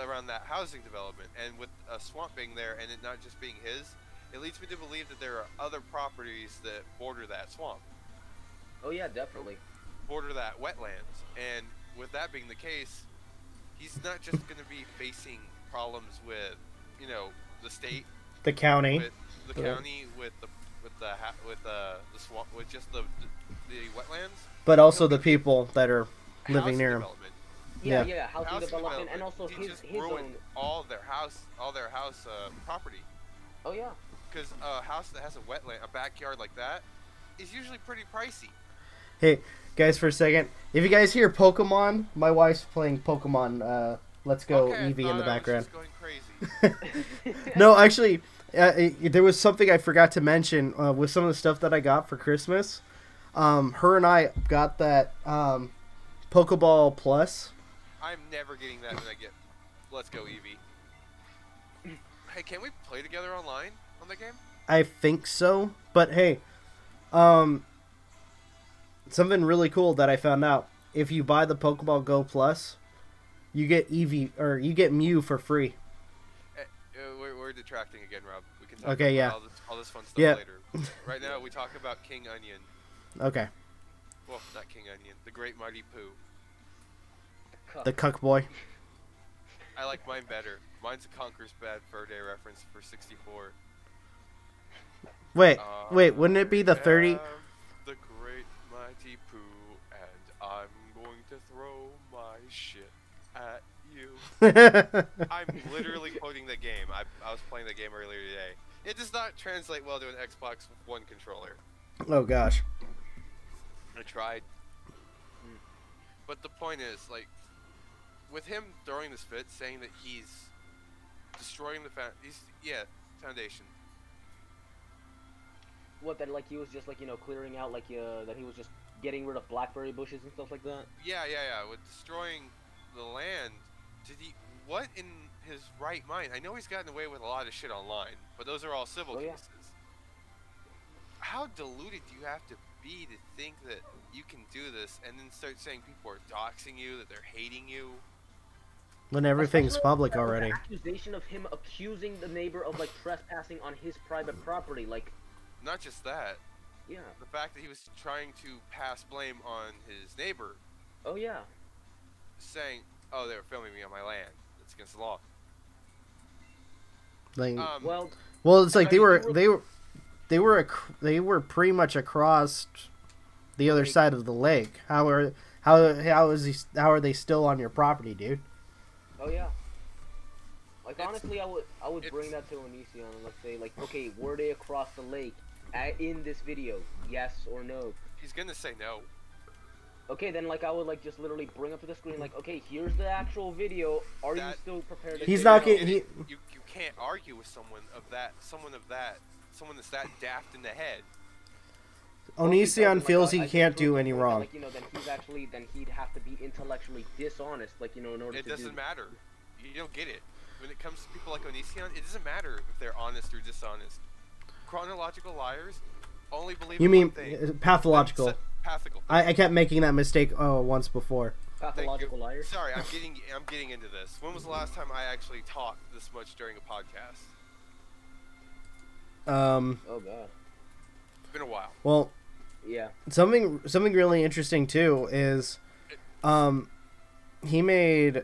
around that housing development, and with a swamp being there and it not just being his, it leads me to believe that there are other properties that border that swamp. Oh yeah, definitely. Border that wetlands, and with that being the case, he's not just going to be facing problems with, the state, the county, with the county, with the swamp, with just the wetlands, but also the people that are living near him. Yeah, housing development, and also he his ruined own all their house property. Oh yeah. Because a house that has a wetland, a backyard like that, is usually pretty pricey. Hey, guys, for a second. If you guys hear Pokemon, my wife's playing Pokemon Let's Go Eevee in the background. Just going crazy. No, actually, there was something I forgot to mention with some of the stuff that I got for Christmas. Her and I got that Pokeball Plus. I'm never getting that when I get Let's Go Eevee. Hey, can we play together online on the game? I think so, but hey, something really cool that I found out. If you buy the Pokeball Go Plus, you get Eevee, or you get Mew for free. We're detracting again, Rob. We can talk about all this fun stuff later. Right now, we talk about King Onion. Okay. Well, not King Onion. The Great Mighty Pooh. The Cuck Boy. I like mine better. Mine's a Conker's Bad Fur Day reference for 64. Wait, wouldn't it be the 30? The Great Mighty Pooh, and I'm going to throw my shit at you. I'm literally quoting the game. I was playing the game earlier today. It does not translate well to an Xbox One controller. Oh gosh. I tried. But the point is, like, with him throwing this fit, saying that he's destroying the foundation. What, that like he was just like clearing out that he was just getting rid of blackberry bushes and stuff like that? Yeah. With destroying the land, what in his right mind? I know he's gotten away with a lot of shit online, but those are all civil cases. How deluded do you have to be to think that you can do this and then start saying people are doxing you, that they're hating you? When everything's public already. The accusation of him accusing the neighbor of trespassing on his private property, Not just that. Yeah. The fact that he was trying to pass blame on his neighbor. Oh yeah. saying, "Oh, they were filming me on my land. It's against the law." Like, Well, it's like they were pretty much across the other side of the lake. How are they still on your property, dude? oh yeah. Like honestly, I would bring that to Onision and let's say like, okay, were they across the lake in this video? Yes or no? He's gonna say no. Okay, then like I would like just literally bring up to the screen like, okay, here's the actual video. Are you still prepared to? He's not getting. You can't argue with someone that's that daft in the head. Onision feels like, he can't do any wrong. Like, you know, then he'd have to be intellectually dishonest, like, you know, in order It to doesn't matter. You don't get it. When it comes to people like Onision, it doesn't matter if they're honest or dishonest. Chronological liars only believe You in mean one thing. pathological? Pathological. I kept making that mistake once before. Pathological liars. Sorry, I'm getting into this. When was the last time I actually talked this much during a podcast? Oh god. It's been a while. Well, yeah. Something really interesting too is, he made.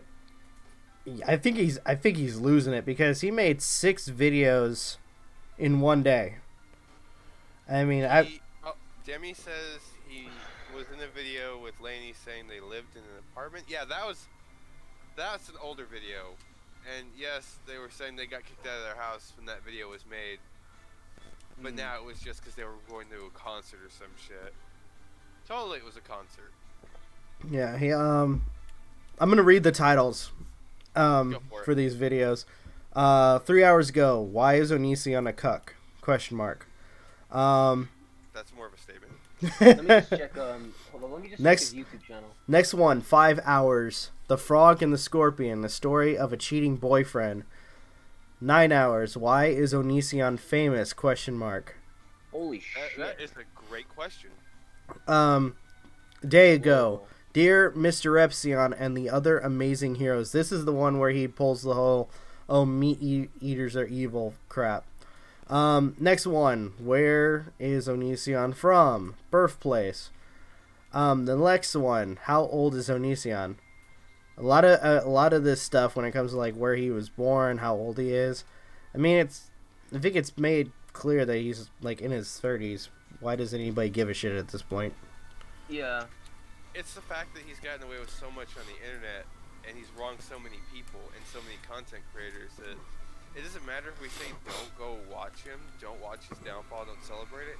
I think he's losing it because he made 6 videos in one day. I mean, Demi says he was in a video with Lainey saying they lived in an apartment. Yeah, that's an older video, and yes, they were saying they got kicked out of their house when that video was made. But now it was just because they were going to a concert or some shit. Totally, it was a concert. Yeah, I'm gonna read the titles for these videos. 3 hours ago, why is Onision a cuck? Question mark. That's more of a statement. Let me just check. Hold on. Let me just check his YouTube channel. Next one, 5 hours. The Frog and the Scorpion: the story of a cheating boyfriend. 9 hours. Why is Onision famous? Question mark. Holy shit. That is a great question. Day ago. Whoa. Dear Mr. Epsilon and the other amazing heroes. This is the one where he pulls the whole, meat eaters are evil crap. Next one. Where is Onision from? Birthplace. The next one. How old is Onision? A lot of this stuff when it comes to like where he was born, how old he is. I mean, I think it's made clear that he's like in his 30s. Why does anybody give a shit at this point? Yeah. It's the fact that he's gotten away with so much on the internet, and he's wronged so many people and so many content creators that it doesn't matter if we say don't go watch him, don't watch his downfall, don't celebrate it,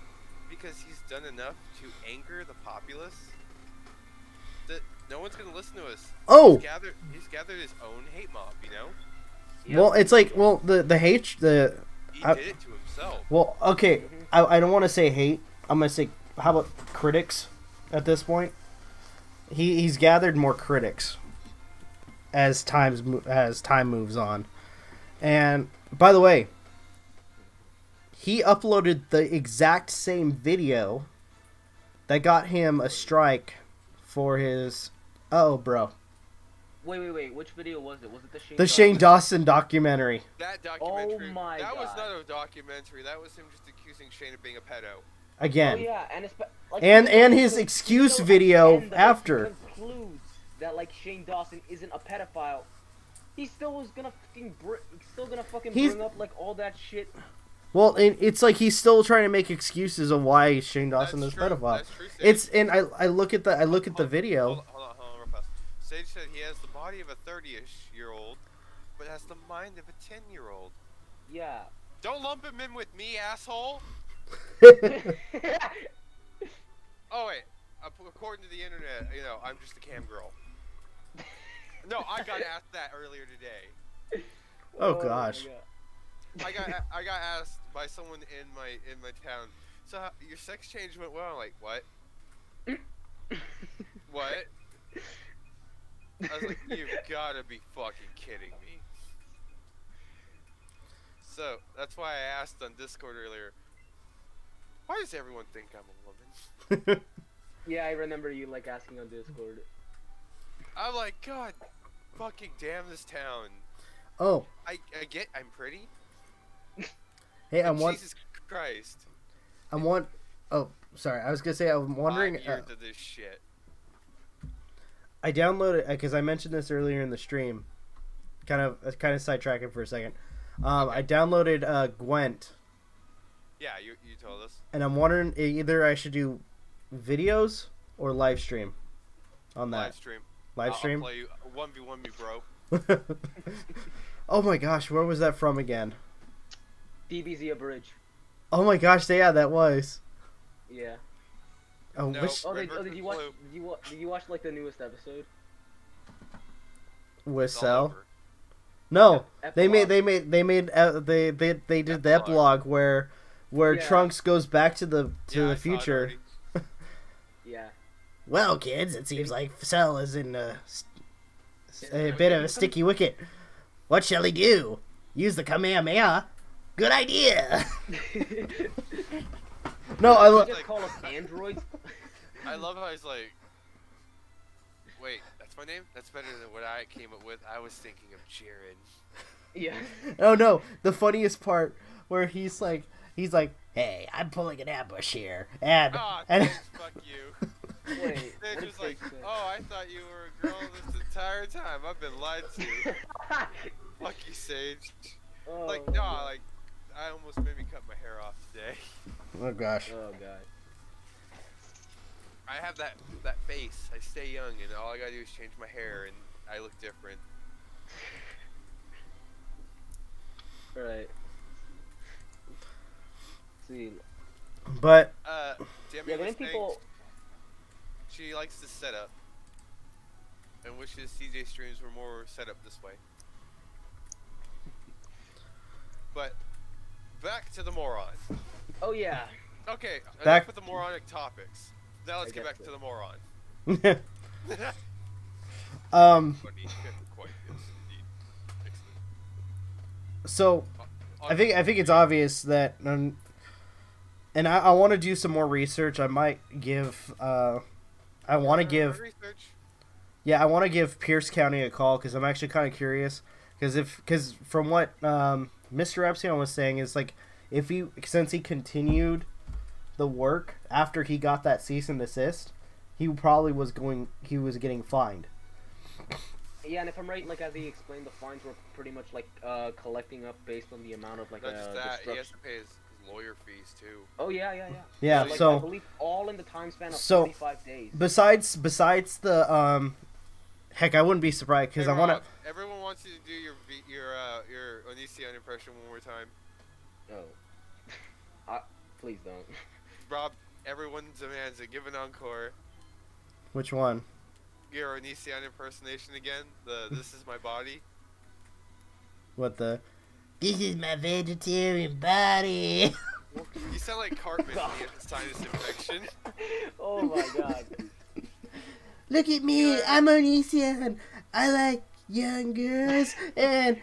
because he's done enough to anger the populace that no one's gonna listen to us. Oh, he's gathered his own hate mob, you know. Yep. Well, it's like the hate he did it to himself. Well, okay, I don't want to say hate. I'm gonna say how about critics at this point. He's gathered more critics as time moves on. And by the way, he uploaded the exact same video that got him a strike for his bro. Wait, which video was it? Was it the Shane Dawson documentary? That documentary. Oh my God. That was not a documentary. That was him just accusing Shane of being a pedo. Again. Oh yeah, and and his excuse video after. Concludes that like Shane Dawson isn't a pedophile. He still was gonna fucking bring up like all that shit. Well, it's like he's still trying to make excuses of why Shane Dawson is pedophile. It's and I look at the video. Hold on, real fast. Sage said he has the body of a 30-ish-year-old, but has the mind of a 10-year-old. Yeah. Don't lump him in with me, asshole. Oh wait, according to the internet, you know, I'm just a cam girl. No, I got asked that earlier today. Oh gosh. I got asked by someone in my town. So your sex change went well. I'm like, what? What? I was like, you've gotta be fucking kidding me. So that's why I asked on Discord earlier. Why does everyone think I'm a woman? Yeah, I remember you like asking on Discord. I'm like, God, fucking damn this town. Oh. I get I'm pretty. Hey, Jesus Christ. Oh, sorry. I was gonna say I'm wondering. 5 years of this shit. I downloaded because I mentioned this earlier in the stream. Kind of sidetracking for a second. I downloaded Gwent. Yeah, you told us. And I'm wondering either I should do videos or live stream on that. Live stream. I'll play you 1v1 me, bro. Oh my gosh, where was that from again? DBZ Abridged. Oh my gosh, yeah, that was. Yeah. Oh, No. which Did you watch like the newest episode? with It's all Cell? over. No, Yeah, they did the Epilogue. epilogue where Yeah. Trunks goes back to the Yeah, I saw it future. already. Yeah. Well, kids, it seems like Cell is in a bit of a sticky wicket. What shall he do? Use the Kamehameha? Good idea. No, I You love. just call us androids. I love how he's like, wait, that's my name? That's better than what I came up with. I was thinking of Jared. Yeah. Oh no, the funniest part where he's like, hey, I'm pulling an ambush here, and Ah, and thanks, fuck you. Wait. They're what just did like, Fake say? oh, I thought you were a girl this entire time. I've been lied to. Fuck you, Sage. Oh, Like, my no, God. like, I almost made me cut my hair off today. oh gosh, Oh god. I have that face. I stay young, and all I gotta do is change my hair, and I look different. Alright. See. but Jamie Yeah, was when saying people. she likes the setup, and wishes CJ streams were more set up this way. But back to the moron. Oh yeah. Okay, Back- enough with the moronic topics. Now let's I get guess back so. to the moron. Funny, quite, yes, indeed. Excellent. so I think it's obvious that, and I want to do some more research. I might give I want to give research. I want to give Pierce County a call because I'm actually kind of curious because from what Mr. Epsilon was saying is like since he continued the work after he got that cease and desist, he was getting fined. Yeah, and if I'm right, like as he explained, the fines were pretty much like collecting up based on the amount of like Not just that, he has destruction. to pay his lawyer fees too. Oh yeah. Yeah, Like, I so believe all in the time span of so- 45 days. besides the heck, I wouldn't be surprised because Hey, I want Rob, everyone wants you to do your Onision impression one more time. Oh. Please don't. Rob, everyone demands it. Give an encore. which one? Your Onision impersonation again. This is my body. What the? This is my vegetarian body. You sound like Cartman when he has a sinus infection. Oh my god. Look at me, I'm Onision. I like young girls and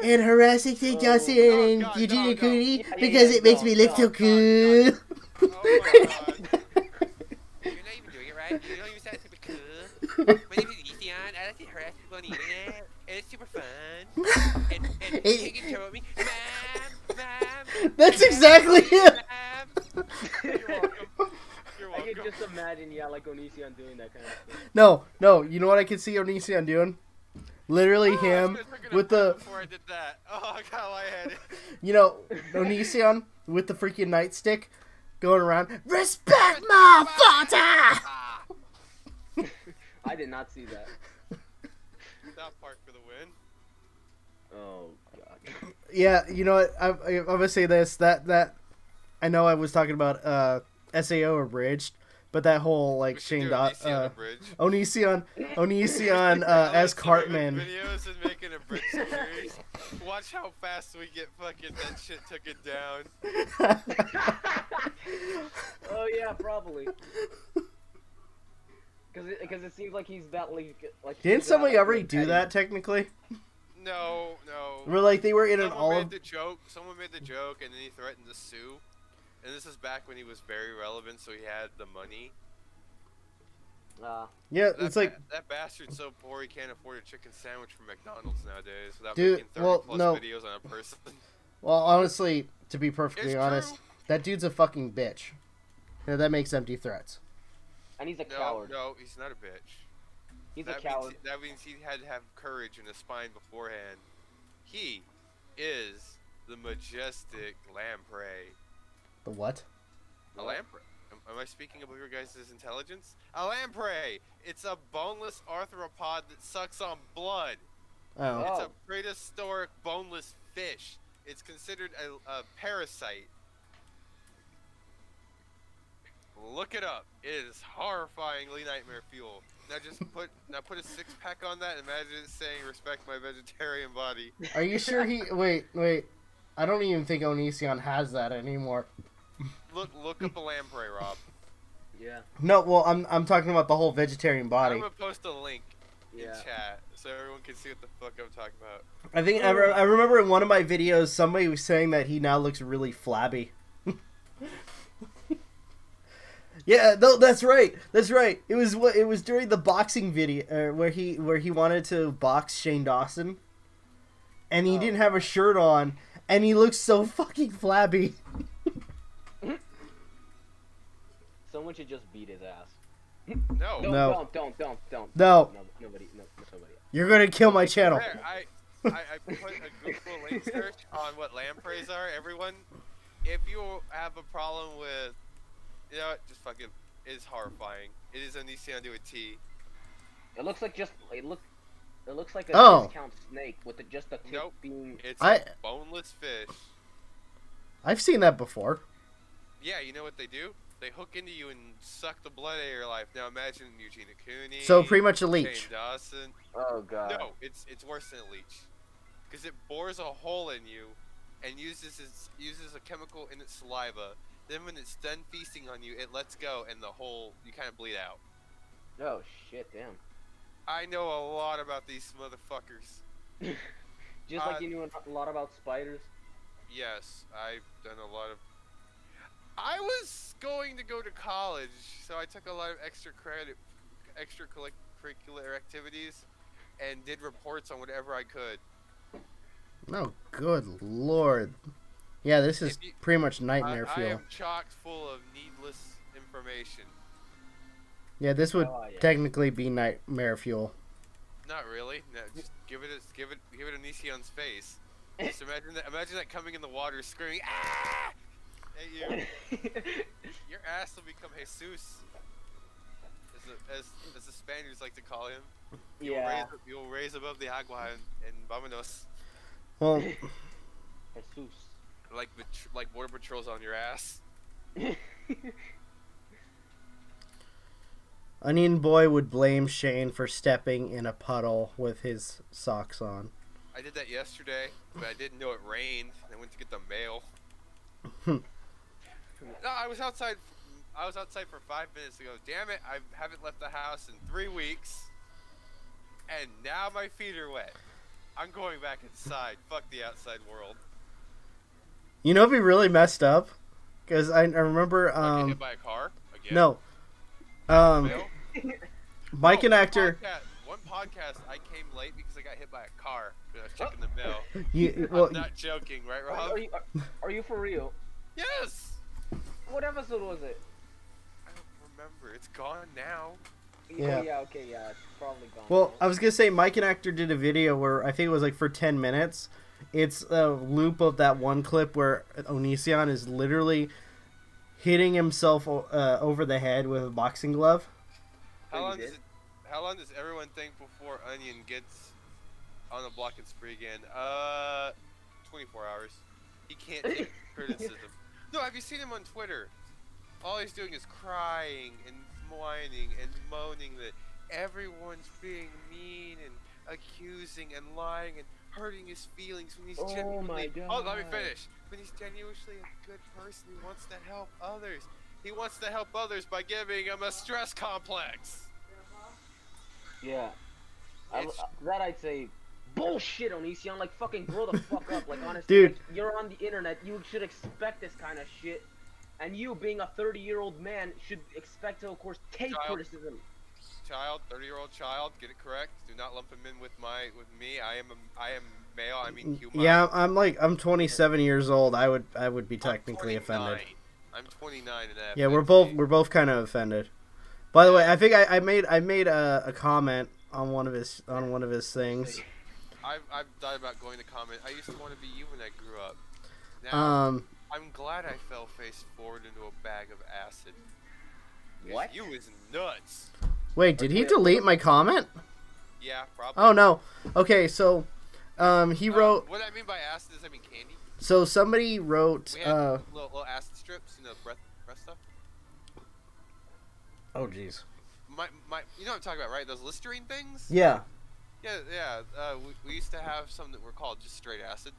harassing St. Johnson and God, Eugenia no. Cooney Yeah, because it makes me look so God, cool. Oh my god. You're not even doing it right. You don't even sound super cool. My name is Onision. I like to harass people on the internet. And it's super fun. And you can throw at me. Mom. That's exactly it. Mom. You're welcome. You're I welcome. can just imagine, like Onision doing that kind of thing. No, you know what I could see Onision doing? Literally Oh, I him should've taken a with breath the, before I did that. Oh, I got lightheaded. you know, Onision with the freaking nightstick going around. Respect my father! Ah, I did not see that. South Park for the win. Oh god. Yeah, you know what? I'm gonna say this. That I know I was talking about SAO abridged, but that whole like We should Shane do Dot Onision Onision as Cartman. Videos and making a bridge series. Watch how fast we get fucking that shit took it down. Oh yeah, probably. Because it seems like he's about like. Didn't he's somebody about, already like, do petty. that technically? No. Where like they were in an Someone olive. made the joke. Someone made the joke, and then he threatened to sue. And this is back when he was very relevant, so he had the money. Yeah, That it's like that bastard's so poor he can't afford a chicken sandwich from McDonald's nowadays without Dude, making 30 well, plus no. videos on a person. well, honestly, to be perfectly It's honest, true. that dude's a fucking bitch. Yeah, that makes empty threats. And he's a No, coward. no, he's not a bitch. He's a coward. That means he had to have courage and a spine beforehand. He is the majestic lamprey. The what? A lamprey. Am I speaking of your guys' intelligence? A lamprey! It's a boneless arthropod that sucks on blood. Oh. It's a prehistoric boneless fish. It's considered a parasite. Look it up. It is horrifyingly nightmare fuel. Now just put a 6-pack on that and imagine it saying respect my vegetarian body. Are you sure he wait. I don't even think Onision has that anymore. Look up a lamprey, Rob. Yeah. No, well I'm talking about the whole vegetarian body. I'm gonna post a link in chat so everyone can see what the fuck I'm talking about. I think I remember in one of my videos somebody was saying that he now looks really flabby. Yeah, no, that's right. That's right. It was during the boxing video where he wanted to box Shane Dawson, and he didn't have a shirt on, and he looks so fucking flabby. Someone should just beat his ass. No. Don't. No. Nobody. You're gonna kill my channel. There, I put a Google link search on what lampreys are. Everyone, if you have a problem with, you know what, just fucking, it is horrifying. It is Onision to a T. It looks like it looks like a discount snake with just the tip being. It's a boneless fish. I've seen that before. Yeah, you know what they do? They hook into you and suck the blood out of your life. Now imagine Eugene Cooney. So pretty much a leech. Shane Dawson. Oh god. No, it's worse than a leech, because it bores a hole in you, and uses a chemical in its saliva. Then when it's done feasting on you, it lets go, and you kind of bleed out. Oh shit, damn. I know a lot about these motherfuckers. Just like you knew a lot about spiders. Yes, I've done a lot of. I was going to go to college, so I took a lot of extracurricular activities, and did reports on whatever I could. Oh, good lord. Yeah, this is pretty much nightmare fuel. I am chocked full of needless information. Yeah, this would technically be nightmare fuel. Not really. No, just give it Onision's face. Just imagine that coming in the water, screaming "Ah!" at you. Your ass will become Jesus, as the Spaniards like to call him. You will raise above the agua and vámonos. Well, Jesus. Like border patrols on your ass. Onion Boy would blame Shane for stepping in a puddle with his socks on. I did that yesterday, but I didn't know it rained. I went to get the mail. No, I was outside for 5 minutes ago. Damn it, I haven't left the house in 3 weeks, and now my feet are wet. I'm going back inside. Fuck the outside world. You know, it'd be really messed up, because I remember. Get hit by a car again? No. Mike and Actor. One podcast, I came late because I got hit by a car when I was checking the mail. I'm not joking, right, Rob? Are you for real? Yes. What episode was it? I don't remember. It's gone now. Yeah. Oh, yeah. Okay. Yeah. It's probably gone. Well, I was gonna say Mike and Actor did a video where I think it was like for 10 minutes. It's a loop of that one clip where Onision is literally hitting himself over the head with a boxing glove. How long does everyone think before Onion gets on the blocking spree again? 24 hours. He can't take criticism. No, have you seen him on Twitter? All he's doing is crying and whining and moaning that everyone's being mean and accusing and lying and hurting his feelings when he's genuinely. Oh, let me finish. When he's genuinely a good person, he wants to help others. He wants to help others by giving them a stress complex. Yeah. That I'd say bullshit, Onision. Like, fucking grow the fuck up. Like, honestly, dude, like, you're on the internet. You should expect this kind of shit. And you, being a 30-year-old man, should expect to, of course, take criticism. 30-year-old child, get it correct. Do not lump him in with me. I am male. I mean human. Yeah, I'm 27 years old. I would be technically offended. I'm 29 and yeah, we're both kind of offended. By the way, I think I made a comment on one of his things. I've thought about going to comment. I used to want to be you when I grew up. Now, I'm glad I fell face forward into a bag of acid. What? You is nuts. Wait, did he delete my comment? Yeah, probably. Oh no. Okay, so he wrote. What I mean by acid is I mean candy. So somebody wrote. We had little acid strips, breath stuff. Oh jeez. You know what I'm talking about, right? Those Listerine things. Yeah. Yeah. We used to have some that were called just straight acid.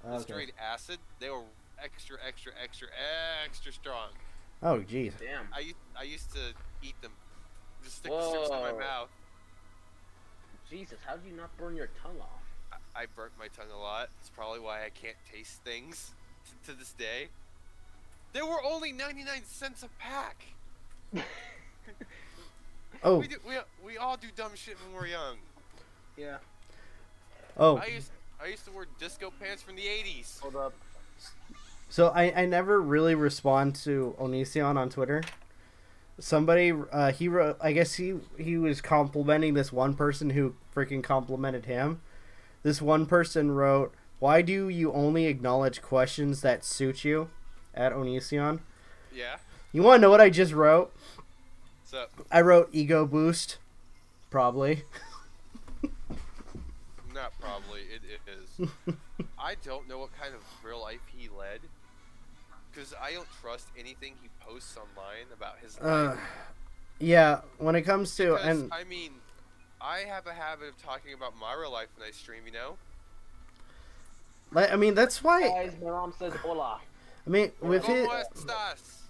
Listerine acid. They were extra strong. Oh jeez. Damn. I used to eat them. Just stick the strips in my mouth. Jesus, how did you not burn your tongue off? I burnt my tongue a lot. It's probably why I can't taste things to this day. They were only 99 cents a pack. Oh. We all do dumb shit when we're young. Yeah. Oh. I used to wear disco pants from the 80s. Hold up. So I never really respond to Onision on Twitter. Somebody he wrote, I guess he was complimenting this one person who freaking complimented him. This one person wrote, "Why do you only acknowledge questions that suit you?" at Onision. Yeah. You want to know what I just wrote? What's up? I wrote ego boost. Probably. Not probably. It is. I don't know what kind of real life he led. Because I don't trust anything he posts online about his life. Yeah, when it comes to... Because, I mean, I have a habit of talking about my real life when I stream, you know? I mean, that's why... Guys, my mom says hola. I mean, with it... ¿Cómo estás?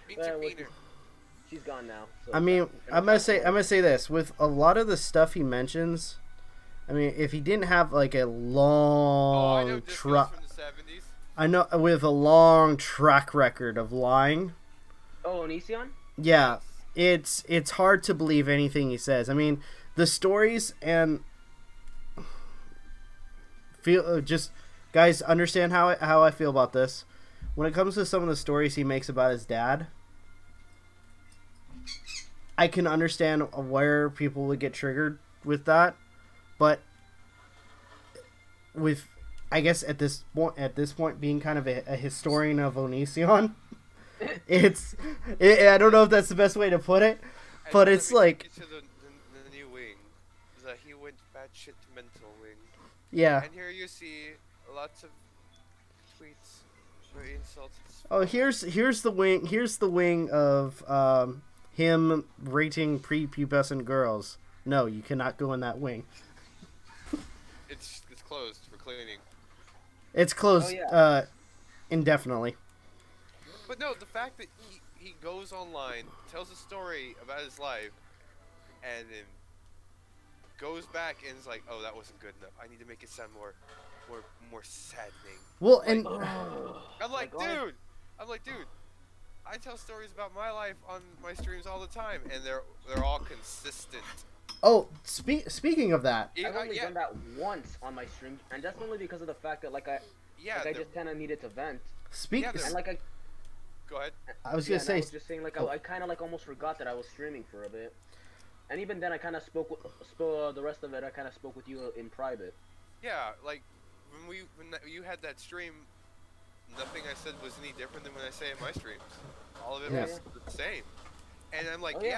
Peter. She's gone now. So I mean, I'm gonna say this. With a lot of the stuff he mentions, I mean, if he didn't have like a long track... from the 70s. I know, with a long track record of lying. Oh, Onision? Yeah, it's hard to believe anything he says. I mean, the stories and just guys understand how I feel about this. When it comes to some of the stories he makes about his dad, I can understand where people would get triggered with that, but with, I guess at this point being kind of a historian of Onision, I don't know if that's the best way to put it, but it's like to the new wing, he went batshit mental wing. Yeah. And here you see lots of tweets where he insults. Oh, here's the wing. Here's the wing of him rating prepubescent girls. No, you cannot go in that wing. It's closed for cleaning. It's closed indefinitely. But no, the fact that he goes online, tells a story about his life, and then goes back and is like, "Oh, that wasn't good enough. I need to make it sound more saddening." Well, and I'm like, dude, I tell stories about my life on my streams all the time, and they're all consistent. Oh, speaking of that, I've only done that once on my stream, and that's only because of the fact that I just kind of needed to vent. Go ahead. I was gonna say. I was just saying, I kind of almost forgot that I was streaming for a bit, and even then I kind of spoke the rest of it. I kind of spoke with you in private. Yeah, like when you had that stream, nothing I said was any different than when I say in my streams. All of it was the same. And I'm like, you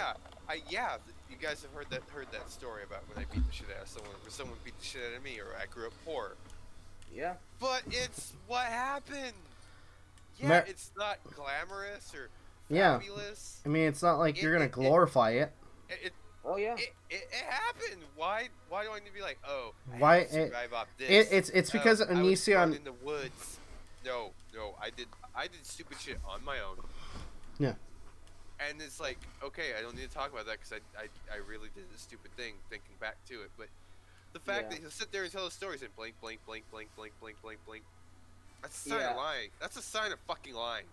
guys have heard that story about when I beat the shit out of someone, or someone beat the shit out of me, or I grew up poor. Yeah. But it's what happened. Yeah, it's not glamorous or fabulous. I mean, it's not like you're gonna glorify it. It happened. Why do I need to be like, oh, I have to survive off this? It's because Onision in the woods. No, I did stupid shit on my own. Yeah. And it's like, okay, I don't need to talk about that because I really did a stupid thing thinking back to it. But the fact that he'll sit there and tell the stories and blink, blink, blink, blink, blink, blink, blink, blink. That's a sign of lying. That's a sign of fucking lying.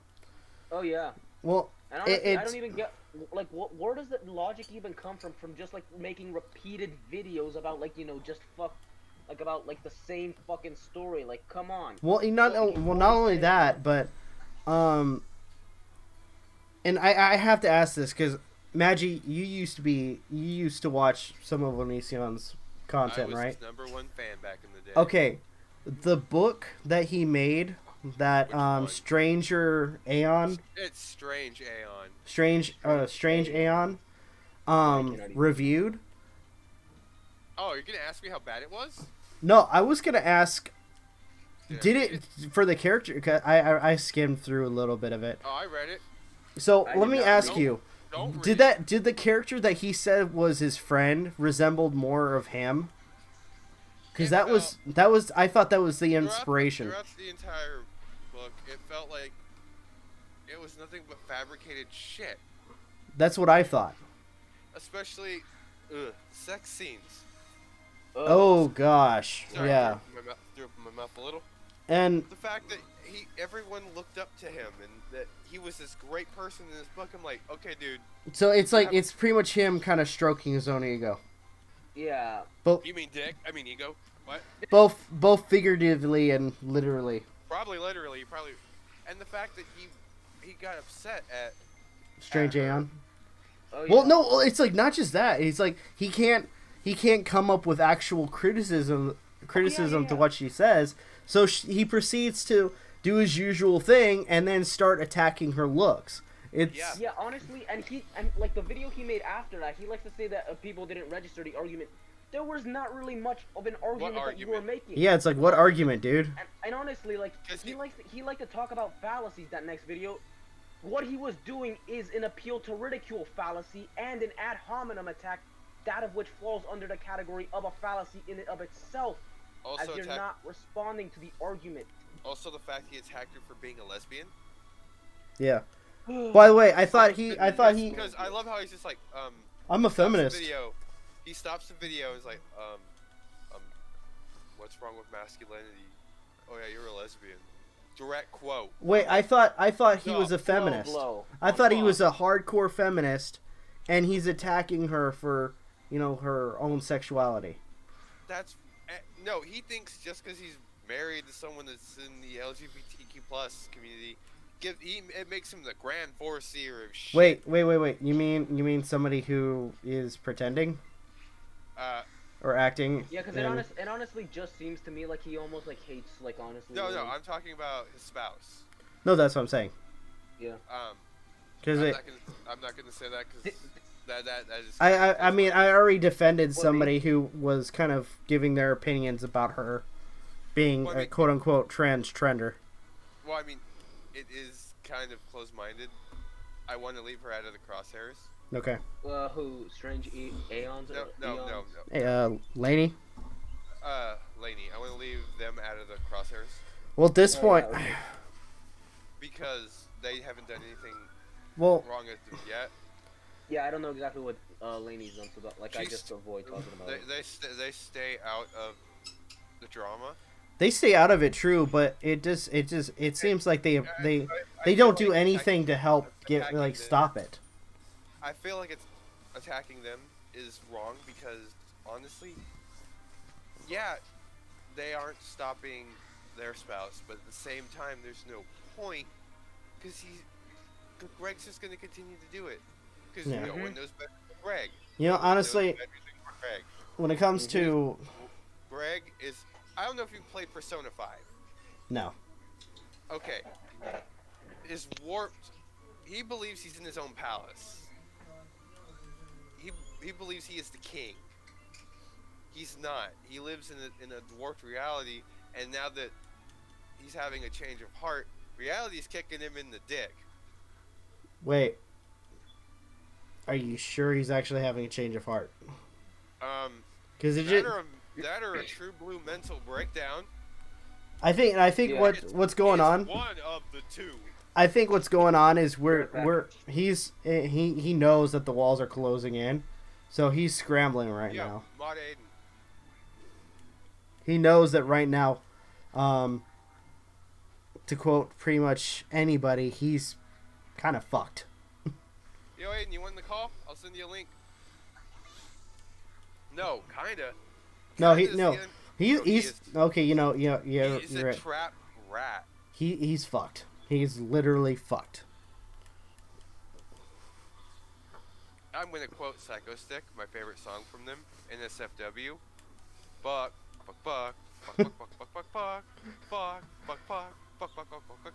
Oh yeah. Well, I don't even get where does that logic even come from just making repeated videos about about the same fucking story. Like, come on. Well, not only that, but and I have to ask this because Magi, you used to watch some of Onision's content, I was right? his #1 fan back in the day. Okay, the book that he made, that Which one? Stranger Aeon, It's Strange Aeon. Strange Aeon, cannot even- reviewed. Oh, you're gonna ask me how bad it was? No, I was gonna ask, did read it for the character? 'Cause I skimmed through a little bit of it. Oh, I read it. So I let did me not. ask you. Don't Did the character that he said was his friend resembled more of him? Because that was I thought that was the inspiration. Throughout the entire book, it felt like it was nothing but fabricated shit. That's what I thought. Especially, sex scenes. Oh gosh, Sorry, yeah. threw up in my mouth a little. And The fact that everyone looked up to him and that he was this great person in this book, I'm like, okay, dude. so it's like it's pretty much him kind of stroking his own ego, Yeah. You mean dick? I mean ego. What? both figuratively and literally. Probably literally. And the fact that he got upset at. Strange her. Aeon. Oh, yeah. Well, no, it's like not just that. It's like he can't come up with actual criticism to what she says. So he proceeds to do his usual thing and then start attacking her looks. It's Yeah, honestly, and like the video he made after that, he likes to say that people didn't register the argument. There was not really much of an argument that you were making. yeah, it's like what argument, dude? And honestly, like he liked to talk about fallacies. That next video, what he was doing is an appeal to ridicule fallacy and an ad hominem attack, that of which falls under the category of a fallacy in and of itself. Also, as you're not responding to the argument. Also, the fact he attacked her for being a lesbian. Yeah. By the way, I thought he. Because I love how he's just like, I'm a stops feminist. the video. He stops the video and is like, what's wrong with masculinity? Oh yeah, you're a lesbian. Direct quote. Wait, I thought he was a Blow, feminist. blow. I thought he was a hardcore feminist, and he's attacking her for her own sexuality. That's no. He thinks just because he's married to someone that's in the LGBTQ plus community, it makes him the grand foreseer of shit. Wait. You mean somebody who is pretending? Or acting? Yeah, because it honestly just seems to me like he almost like hates honestly. No, I'm talking about his spouse. No, that's what I'm saying. Yeah. Because I'm not gonna say that because that is. I mean, I already defended somebody who was kind of giving their opinions about her being a quote unquote trender. Well, I mean, it is kind of close-minded. I want to leave her out of the crosshairs. Okay. Who? Strange Aeons? No. Hey, Lainey. Lainey. I want to leave them out of the crosshairs. Well, at this point, yeah, okay. Because they haven't done anything well, wrong as of yet. Yeah, I don't know exactly what Lainey's done, so I just avoid talking about it. They stay out of the drama. they stay out of it, true, but it seems like they don't do anything to help stop it. I feel like it's attacking them is wrong because honestly, yeah, they aren't stopping their spouse, but at the same time, there's no point because Greg's just going to continue to do it because no one knows better than Greg. Honestly, when it comes to Greg is, I don't know if you played Persona 5. No. Okay. Is warped. He believes he's in his own palace. He believes he is the king. He's not. He lives in a dwarfed reality, and now that he's having a change of heart, reality is kicking him in the dick. Wait. Are you sure he's actually having a change of heart? Because that or a true blue mental breakdown. I think what's going on. One of the two. I think what's going on is he knows that the walls are closing in, so he's scrambling right now. Mod Aiden. He knows that right now, to quote pretty much anybody, he's kind of fucked. Yo, Aiden, you want the call? I'll send you a link. No, kinda. He's okay. He's you're a right. trap rat. He's fucked. He's literally fucked. I'm gonna quote Psycho Stick, my favorite song from them, NSFW. Fuck, fuck, fuck, fuck, fuck, fuck, fuck, fuck, fuck, fuck, fuck, fuck, fuck, fuck, fuck, fuck,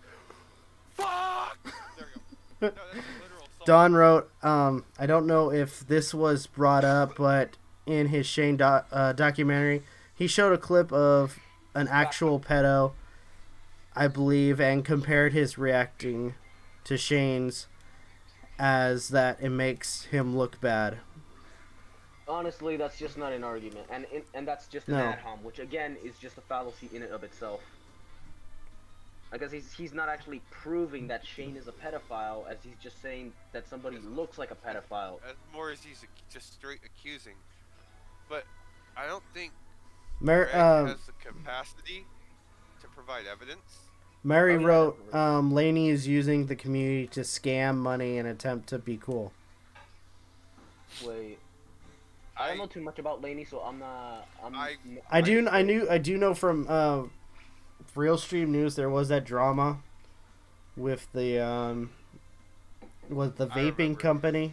fuck. There we go. No, that's a literal song. Don wrote, I don't know if this was brought up, but in his Shane documentary, he showed a clip of an actual pedo, I believe, and compared his reacting to Shane's as that it makes him look bad. Honestly, that's just not an argument, and that's just an ad hom, which again is just a fallacy in and of itself. Because he's not actually proving that Shane is a pedophile, as he's just saying that somebody looks like a pedophile. As more as he's just straight accusing. But I don't think Greg has the capacity to provide evidence. Mary wrote, Laney is using the community to scam money and attempt to be cool. Wait, I don't know too much about Laney, so I'm not. I do know from Real Stream News there was that drama with the vaping company,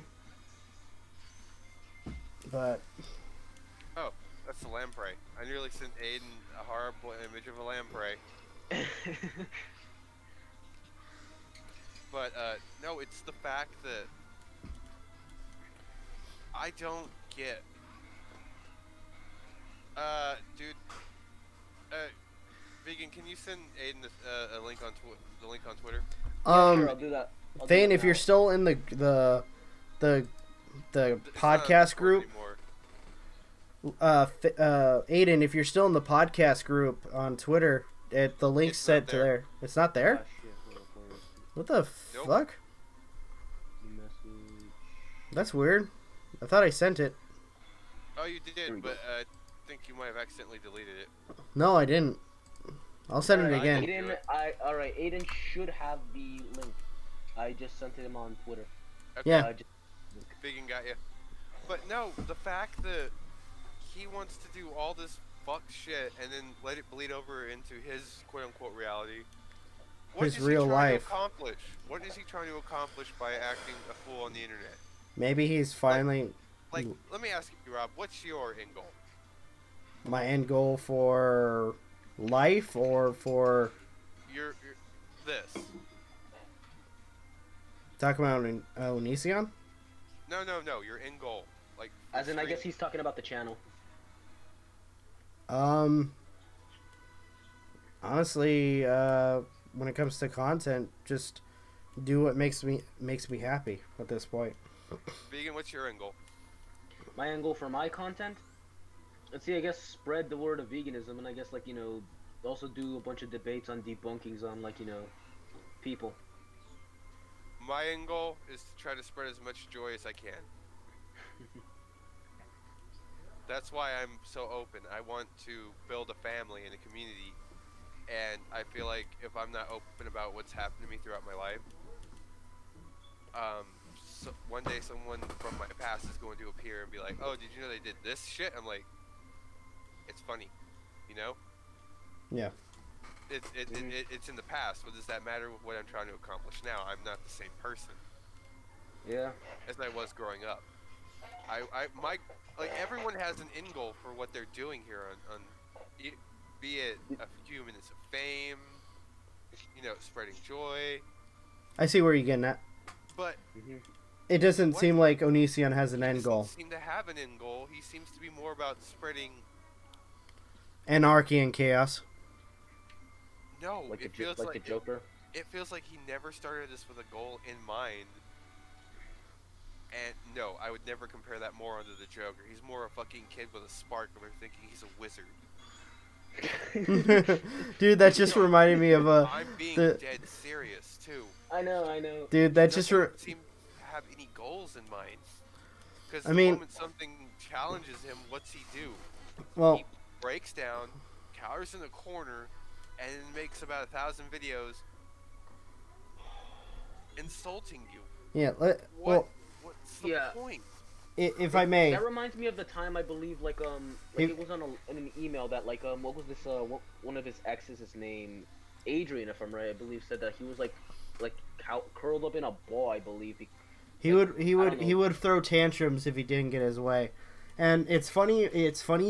but oh, that's the lamprey. I nearly sent Aiden a horrible image of a lamprey. But no, it's the fact that I don't get. Dude, Vegan, can you send Aiden a link on the link on Twitter? Yeah, sure, I'll do that. Thane, if you're still in the podcast group, Aiden, if you're still in the podcast group on Twitter, the link's sent to there. It's not there? What the fuck? That's weird. I thought I sent it. Oh, you did, but I think you might have accidentally deleted it. No, I didn't. I'll send it again. Alright, Aiden should have the link. I just sent it him on Twitter. Okay. Yeah. Vegan got you. But no, the fact that he wants to do all this fuck shit and then let it bleed over into his quote-unquote reality. His real life. What is he trying to accomplish by acting a fool on the internet? Maybe he's finally... Like, let me ask you, Rob, what's your end goal? My end goal for life or for... Your this. Talking about Onision? No, your end goal. Like, as in, I guess he's talking about the channel. Honestly, when it comes to content, just do what makes me happy at this point. Vegan, what's your end goal? My end goal for my content? Let's see, I guess spread the word of veganism, and I guess, like, you know, also do a bunch of debates on debunkings on, like, you know, people. My end goal is to try to spread as much joy as I can. That's why I'm so open. I want to build a family and a community, and I feel like if I'm not open about what's happened to me throughout my life, so one day someone from my past is going to appear and be like, "Oh, did you know they did this shit?" I'm like, "It's funny, you know." Yeah. It's in the past. What does that matter with what I'm trying to accomplish now? I'm not the same person. Yeah. As I was growing up. Like, everyone has an end goal for what they're doing here on be it a few minutes of fame, you know, spreading joy. I see where you're getting at. But it doesn't seem like Onision has an end goal. He doesn't seem to have an end goal. He seems to be more about spreading anarchy and chaos. No, like it feels like the Joker. It feels like he never started this with a goal in mind. And no, I would never compare that more onto the Joker. He's more a fucking kid with a sparkler thinking he's a wizard. Dude, that just reminded me of I'm being dead serious too. I know. Dude, that just seem to have any goals in mind. Because the moment something challenges him, what's he do? Well, he breaks down, cowers in the corner, and makes about 1,000 videos insulting you. Yeah. What's the point? If I may, that reminds me of the time, I believe, like it was on an email that, like, what was this, one of his exes, his name, Adrian, if I'm right, I believe, said that he was like curled up in a ball, I believe, He would throw tantrums if he didn't get his way. And it's funny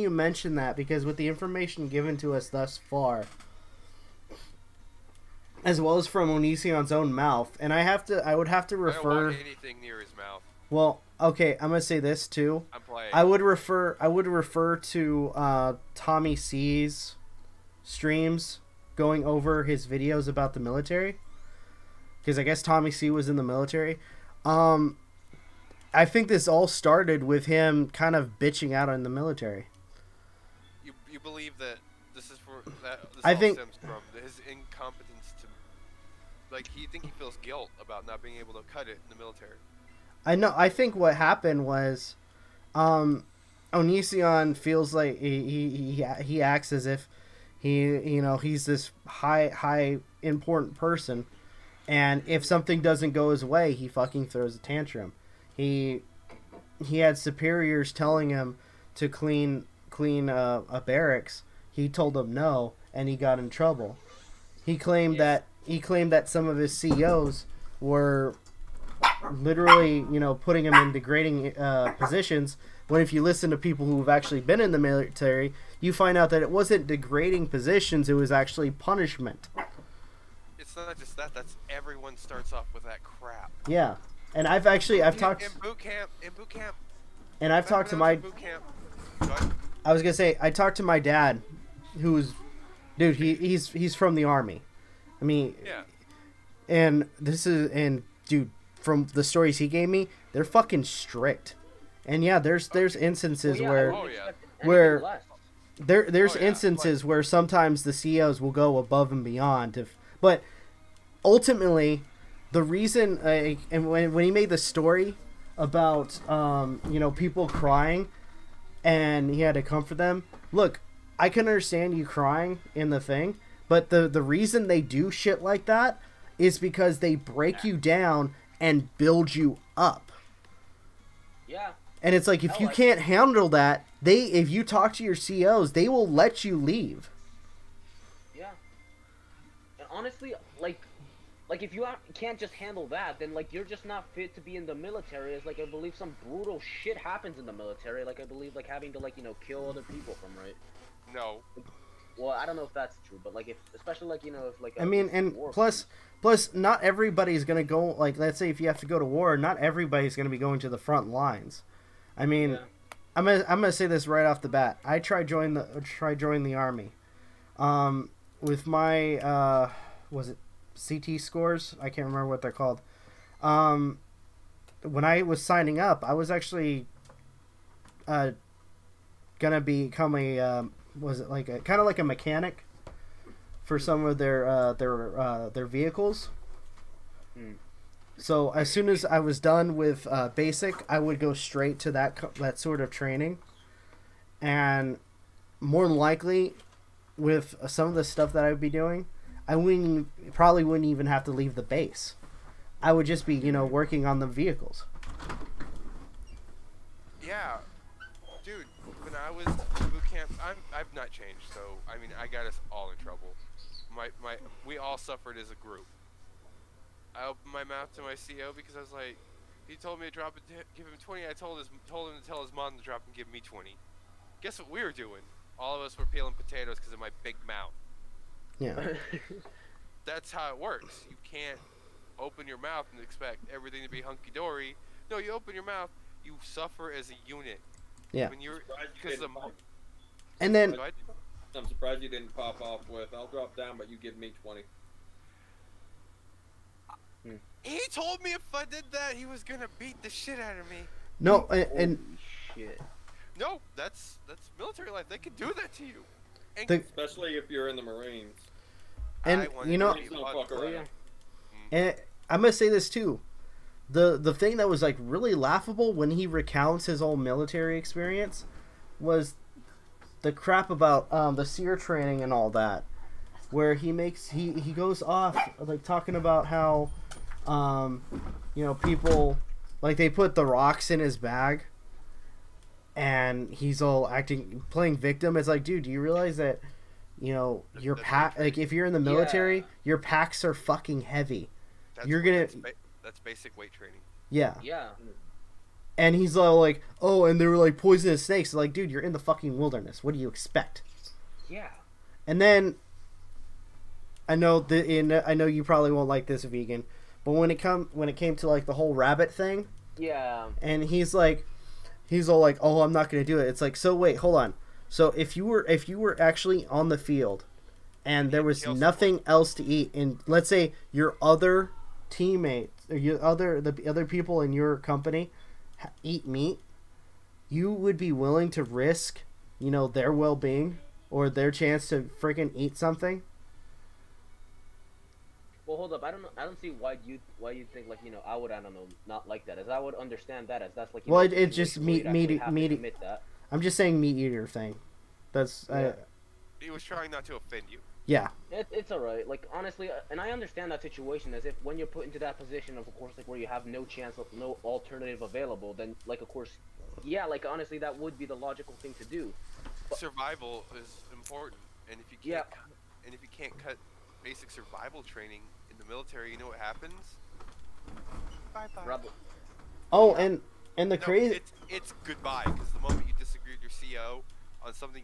you mention that, because with the information given to us thus far, as well as from Onision's own mouth, and I would have to refer. I don't want anything near his mouth. Well, okay, I'm gonna say this too. I'm playing. I would refer to Tommy C's streams going over his videos about the military, because I guess Tommy C was in the military. I think this all started with him kind of bitching out on the military. You believe that this is for that? This I all think stems from his incompetence to, like, he feels guilt about not being able to cut it in the military. I know. I think what happened was, Onision feels like he acts as if he's this high important person, and if something doesn't go his way, he fucking throws a tantrum. He had superiors telling him to clean a barracks. He told them no, and he got in trouble. He claimed that some of his COs were literally, putting him in degrading positions, when if you listen to people who've actually been in the military, you find out that it wasn't degrading positions, it was actually punishment. It's not just that, that's everyone starts off with that crap. Yeah. And I've talked in boot camp. And I've talked to my boot camp. I was going to say, I talked to my dad, who's, dude, he's from the Army. I mean, yeah. And dude, from the stories he gave me, they're fucking strict. And yeah, there's instances where there's instances where sometimes the COs will go above and beyond, but ultimately the reason, and when he made the story about people crying and he had to comfort them, look, I can understand you crying in the thing, but the reason they do shit like that is because they break you down and build you up. Yeah. And it's like, if you can't handle that, if you talk to your COs, they will let you leave. Yeah. And honestly, like if you can't just handle that, then like you're just not fit to be in the military. It's like, I believe some brutal shit happens in the military. Like, I believe like having to kill other people from, right? No. Well, I don't know if that's true, but like, if especially like if like I mean, and plus not everybody's gonna go, like, let's say if you have to go to war, not everybody's gonna be going to the front lines. I mean, yeah. I'm gonna say this right off the bat. I tried joining the Army, with my was it CT scores? I can't remember what they're called. When I was signing up, I was actually gonna become a was it like kind of like a mechanic for some of their vehicles. So as soon as I was done with basic, I would go straight to that sort of training, and more than likely, with some of the stuff that I would be doing, I probably wouldn't even have to leave the base. I would just be working on the vehicles. Yeah, dude. When I was in boot camp, I've not changed. So I mean, I got us all in trouble. We all suffered as a group. I opened my mouth to my CO because I was like, he told me to drop it, give him 20. I told him to tell his mom to drop and give me 20. Guess what we were doing? All of us were peeling potatoes because of my big mouth. Yeah. That's how it works. You can't open your mouth and expect everything to be hunky-dory. No, you open your mouth, you suffer as a unit. Yeah. When you're, and then I'm surprised you didn't pop off with, I'll drop down, but you give me 20. He told me if I did that, he was gonna beat the shit out of me. No, and shit. No, that's military life. They can do that to you. Especially if you're in the Marines. And and I'm gonna say this too. The thing that was like really laughable when he recounts his whole military experience was the crap about the SEER training and all that, where he goes off like talking about how people like they put the rocks in his bag and he's all playing victim. It's like, dude, do you realize that your pack, like if you're in the military, your packs are fucking heavy. That's basic weight training. Yeah. Yeah. And he's all like, oh, and they were like poisonous snakes. Like, dude, you're in the fucking wilderness. What do you expect? Yeah. And then I know I know you probably won't like this, vegan, but when it came to like the whole rabbit thing, Yeah. and he's all like, oh, I'm not gonna do it. It's like, so wait, hold on. So if you were actually on the field, and there was nothing else to eat, and let's say your other teammates or the other people in your company eat meat, you would be willing to risk, their well-being or their chance to freaking eat something? Well, hold up. I don't see why you think like I would not like that. As I would understand that as that's like Well, a it's just situation where you'd actually have to meat. commit that. I'm just saying meat eater thing. That's Yeah. He was trying not to offend you. Yeah. It's alright. Like honestly, and I understand that situation as if when you're put into that position of course like where you have no chance, no alternative available, then like of course, yeah, like honestly that would be the logical thing to do. Survival is important, and if you can't cut basic survival training in the military, you know what happens? Bye bye. Rubble. Oh, and the No, crazy. it's goodbye, because the moment you disagree with your CO on something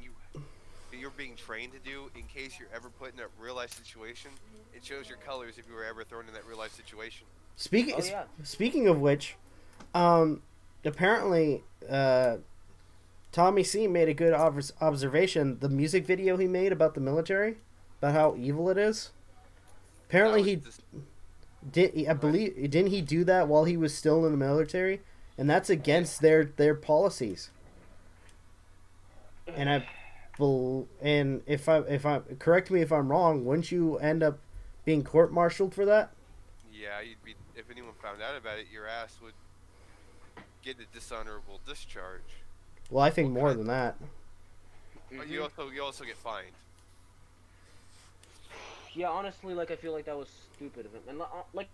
you're being trained to do, in case you're ever put in a real life situation, it shows your colors if you were ever thrown in that real life situation. Speaking of which, apparently, Tommy C made a good observation. The music video he made about the military, about how evil it is. Apparently didn't he do that while he was still in the military, and that's against their policies. And if I correct me if I'm wrong, wouldn't you end up being court-martialed for that? Yeah, if anyone found out about it, your ass would get a dishonorable discharge. Well, I think more than that. But you also get fined. Yeah, honestly, like I feel like that was stupid of him. And like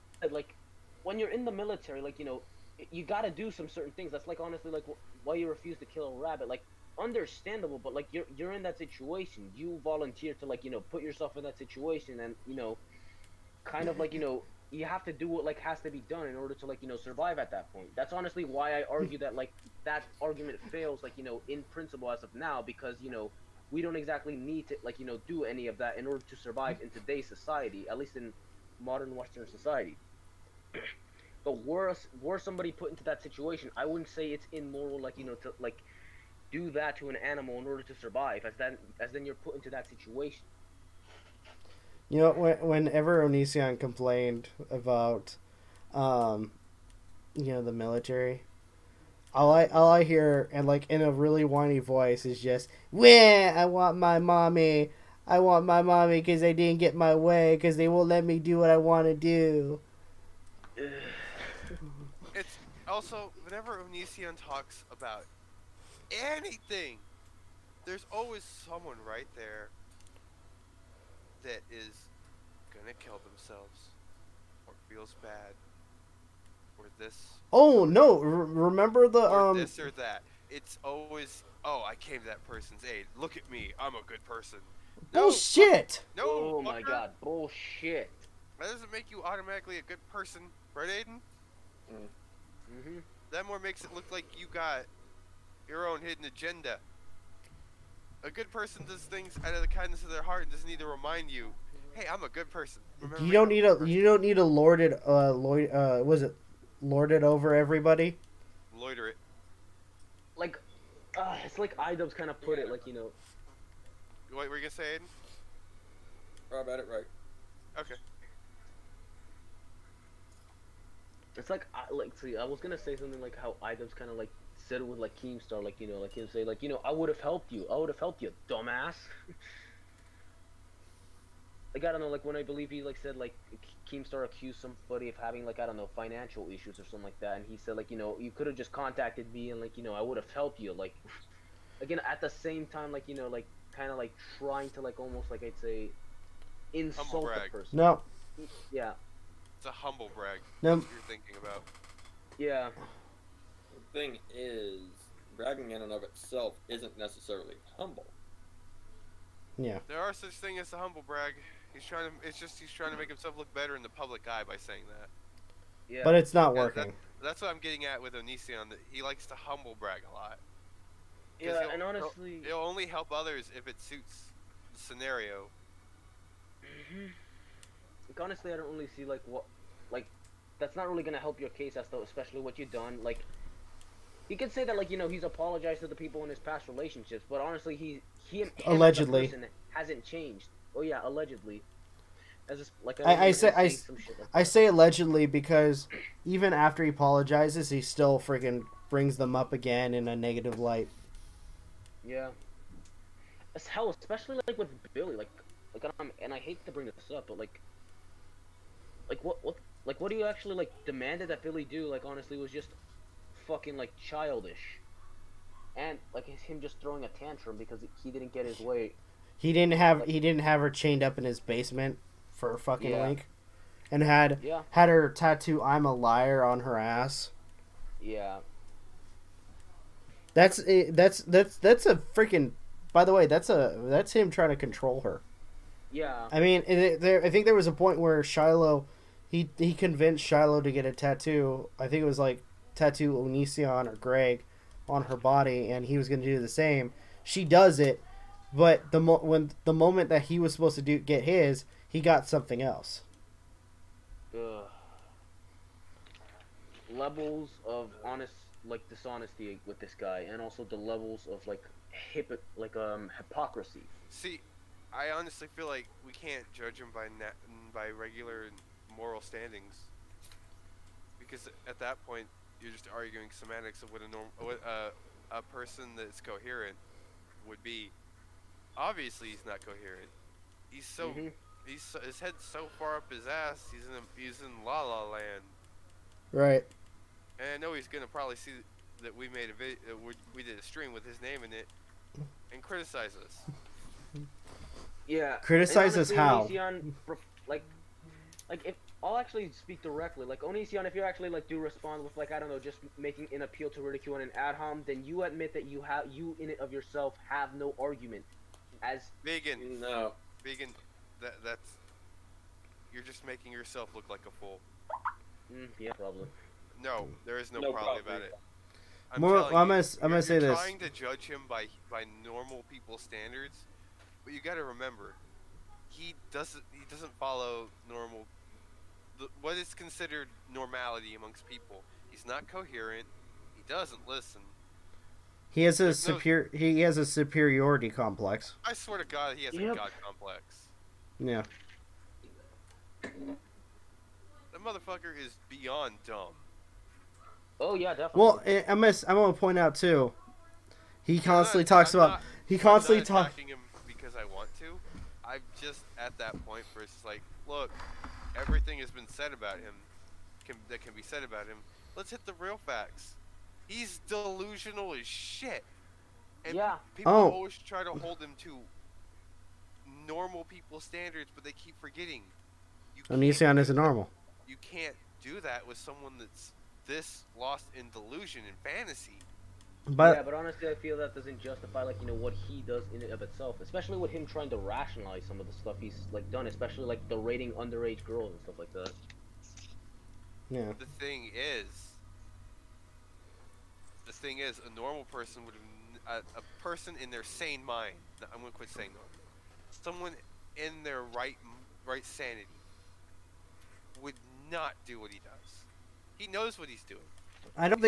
when you're in the military, like you gotta do some certain things. That's like honestly like why you refuse to kill a rabbit. Like understandable, but like you're in that situation. You volunteer to like put yourself in that situation, and kind of like you have to do what like has to be done in order to like survive at that point. That's honestly why I argue that like that argument fails like in principle as of now, because we don't exactly need to like do any of that in order to survive in today's society, at least in modern Western society. But were somebody put into that situation, I wouldn't say it's immoral like to like do that to an animal in order to survive, as then you're put into that situation. Whenever Onision complained about, the military, all I hear, and like in a really whiny voice, is just, "Wah! I want my mommy. I want my mommy because I didn't get my way because they won't let me do what I want to do." It's also whenever Onision talks about anything, there's always someone right there that is gonna kill themselves or feels bad or this. Oh no! Remember the or this or that. It's always, oh, I came to that person's aid. Look at me, I'm a good person. Bullshit! No, oh my fucker. god, bullshit. That doesn't make you automatically a good person, right, Aiden? Mm-hmm. That more makes it look like you got your own hidden agenda. A good person does things out of the kindness of their heart and doesn't need to remind you, hey, I'm a good person. Remember You don't need to lord it lord it over everybody. Loiter it. Like it's like iDubbbz kind of put it, like What were you gonna say, Aiden? Rob had it right. Okay. It's like I was gonna say something like how iDubbbz kind of like said it with like Keemstar, like like he'll say like I would have helped you, dumbass. Like I don't know, like when I believe he like said like Keemstar accused somebody of having like I don't know financial issues or something like that, and he said like you could have just contacted me and like I would have helped you, like again at the same time like like kind of like trying to like almost like I'd say insult the person. No. Yeah. It's a humble brag. No. That's what you're thinking about. Yeah. The thing is, bragging in and of itself isn't necessarily humble. Yeah. There are such thing as a humble brag. He's trying to make himself look better in the public eye by saying that. Yeah. But it's not working. that's what I'm getting at with Onision. That he likes to humble brag a lot. 'Cause Yeah, and honestly, he'll only help others if it suits the scenario. like, honestly, I don't really see like what, like, that's not really gonna help your case as though, especially what you've done. Like, he could say that like he's apologized to the people in his past relationships, but honestly, him as a Allegedly. person hasn't changed. Oh yeah, allegedly. As just, like I say some shit like I say allegedly because even after he apologizes, he still freaking brings them up again in a negative light. Yeah. As hell, especially like with Billy, like and I hate to bring this up, but like what do you actually like demanded that Billy do? Like honestly, was just fucking like childish, and like it's him just throwing a tantrum because he didn't get his way. He didn't have her chained up in his basement for a fucking Yeah. link, and had her tattoo "I'm a liar" on her ass. Yeah. That's a freaking. By the way, that's him trying to control her. Yeah. I mean, I think there was a point where Shiloh, he convinced Shiloh to get a tattoo. I think it was like tattoo Onision or Greg on her body, and he was going to do the same. She does it, but when the moment that he was supposed to get his, he got something else. Ugh. Levels of dishonesty with this guy, and also the levels of hypocrisy. See, I honestly feel like we can't judge him by regular moral standings, because at that point you're just arguing semantics of what a person that's coherent would be. Obviously, he's not coherent. He's so his head's so far up his ass. He's in La La Land. Right. And I know he's gonna probably see that we made a video, we did a stream with his name in it, and criticize us. Yeah. Criticize us how? Onision, like if I'll actually speak directly, like Onision, if you actually like do respond with like I don't know, just making an appeal to ridicule and an ad hom, then you admit that you in it of yourself have no argument. As Vegan. No. Vegan. That's you're just making yourself look like a fool. Yeah, probably. No, there is no No problem problem. about it. I'm gonna say you're this. Trying to judge him by normal people's standards, but you got to remember, he doesn't follow normal. What is considered normality amongst people. He's not coherent. He doesn't listen. He has a superiority complex. I swear to God, he has a God complex. Yeah. That motherfucker is beyond dumb. Oh yeah, definitely. Well, I'm gonna point out too. He constantly talks about. He constantly talks. I'm not attacking him because I want to. I'm just at that point where it's like, look, everything has been said about him. That can be said about him. Let's hit the real facts. He's delusional as shit. And people always try to hold him to normal people standards, but they keep forgetting. Onision isn't normal. You can't do that with someone that's this lost in delusion and fantasy. But honestly, I feel that doesn't justify what he does in and of itself, especially with him trying to rationalize some of the stuff he's done, especially like the rating underage girls and stuff like that. Yeah. The thing is, a normal person would a person in their sane mind. I'm gonna quit saying normal. Someone in their right sanity would not do what he does. He knows what he's doing. I don't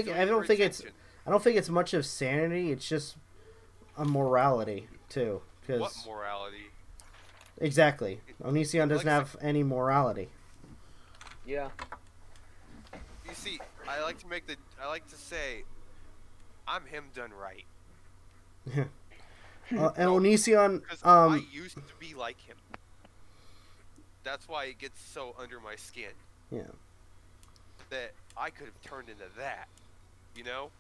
think it's much of sanity. It's just a morality too. What morality? Exactly. Onision doesn't have any morality. Yeah. You see, I like to say, I'm him done right. And Onision, I used to be like him. That's why it gets so under my skin. Yeah. That I could have turned into that, you know.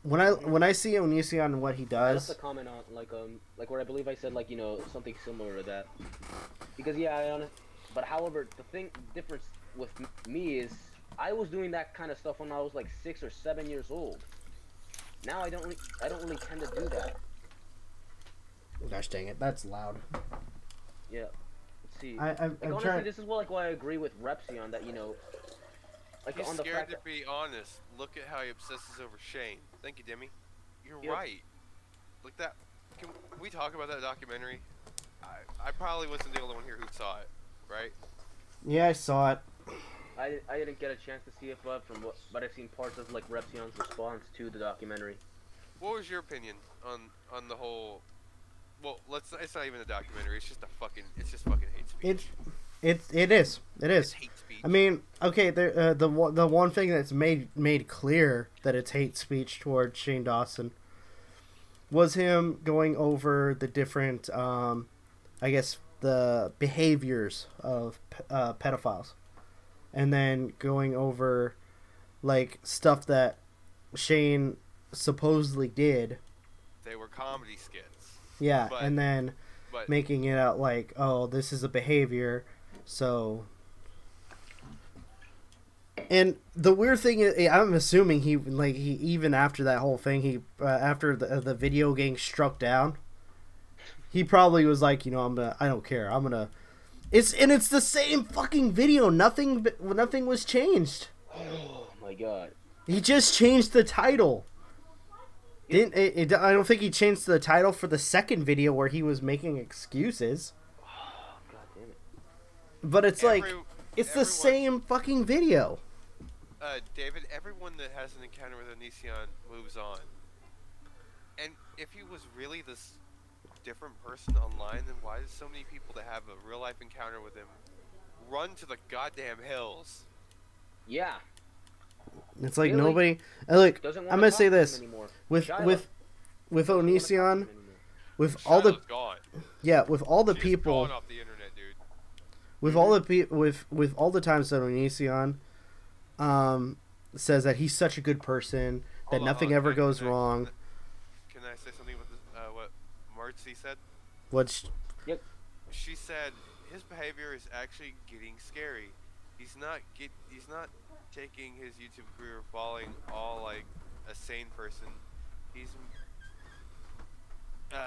When I see Onision and what he does, just a comment on like where I believe I said something similar to that, because but however the difference with me is I was doing that kind of stuff when I was like 6 or 7 years old. Now I don't really tend to do that. Gosh dang it, that's loud. Yeah. Let's see. I'm honestly, trying. this is why I agree with Repsion that like He's on the scared fact to that, be honest. Look at how he obsesses over Shane. Thank you, Demi. You're Yep. right. Like that. Can we talk about that documentary? I probably wasn't the only one here who saw it, right? Yeah, I saw it. I didn't get a chance to see it, but but I've seen parts of like Repsion's response to the documentary. What was your opinion on the whole? Well, it's not even a documentary. It's just fucking hate speech. It is. It's hate speech. I mean, okay, the one thing that's made clear that it's hate speech towards Shane Dawson was him going over the different, I guess, the behaviors of pedophiles, and then going over like stuff that Shane supposedly did. They were comedy skits. Yeah, But- and then But making it out like, oh, this is a behavior, so. And the weird thing is, I'm assuming he even after that whole thing, he after the video getting struck down, he probably was like, you know, I don't care, it's the same fucking video, nothing was changed. Oh my god. He just changed the title. I don't think he changed the title for the second video where he was making excuses. Oh, god damn it. But it's like, it's the everyone- same fucking video. David, everyone that has an encounter with Onision moves on. And if he was really this different person online, then why does so many people that have a real life encounter with him run to the goddamn hills? Yeah. It's like Really? nobody. Look, Doesn't I'm want gonna to say talk to him this anymore. with Shiloh with doesn't wanna talk to Onision, him anymore. with all the Shiloh's gone. with all the She's people, gone off the internet, dude. with all the with all the times that Onision says that he's such a good person, that Hold on, nothing hold on. ever Can I- goes can I- wrong. Can I say something with this, what Marcy said? Which She said his behavior is actually getting scary. He's not taking his YouTube career falling all like a sane person. He's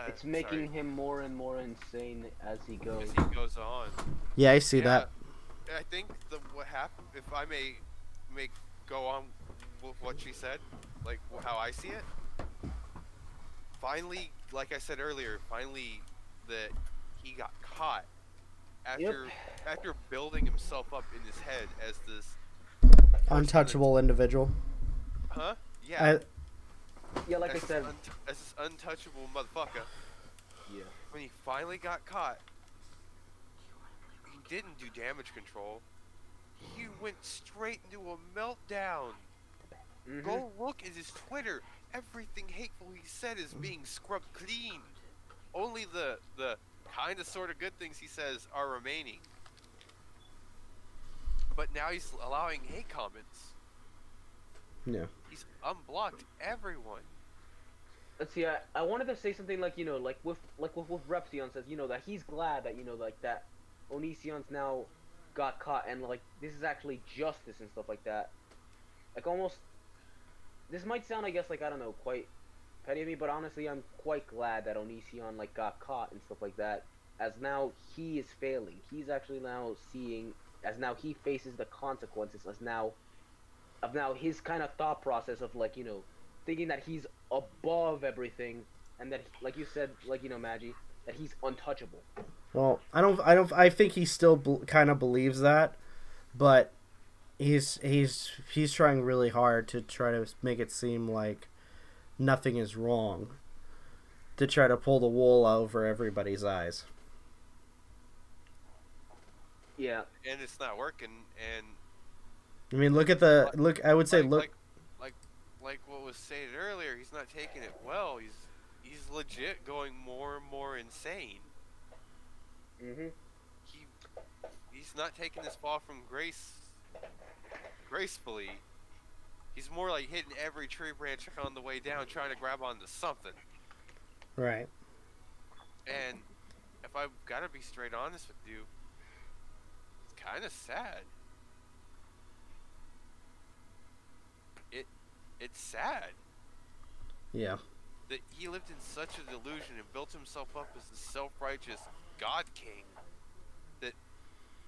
It's making him more and more insane as he goes. as he goes on. yeah, I see Yeah, that. I think what happened, if I may go on with what she said, like how I see it. Finally, like I said earlier, that he got caught after building himself up in his head as this Untouchable individual. Huh? Yeah. Yeah, like I as said. as this untouchable motherfucker. Yeah. When he finally got caught, he didn't do damage control. He went straight into a meltdown. Mhm. Go look at his Twitter. Everything hateful he said is being scrubbed clean. Only the kind of sort of good things he says are remaining. But now he's allowing hate comments. Yeah. He's unblocked everyone. Let's see. I wanted to say something like, you know, like with Repsion says, you know, that he's glad that, you know, like that Onision's now got caught and like this is actually justice and stuff like that. Like almost, this might sound, I guess, like, I don't know, quite petty of me, but honestly, I'm quite glad that Onision like got caught and stuff like that, as now he is failing. He's actually now seeing, as now he faces the consequences, as now his kind of thought process of, like, you know, thinking that he's above everything, and that, like you said, like, you know, Magi, that he's untouchable. Well, I think he still kind of believes that, but he's trying really hard to try to make it seem like nothing is wrong, to try to pull the wool over everybody's eyes. Yeah. And it's not working, and I mean, look. I would say look. like what was stated earlier, he's not taking it well. He's legit going more and more insane. Mhm. He's not taking this fall from gracefully. He's more like hitting every tree branch on the way down, trying to grab onto something. Right. And if I've got to be straight honest with you, it's kind of sad. It's sad Yeah. that he lived in such a delusion and built himself up as the self-righteous God King, that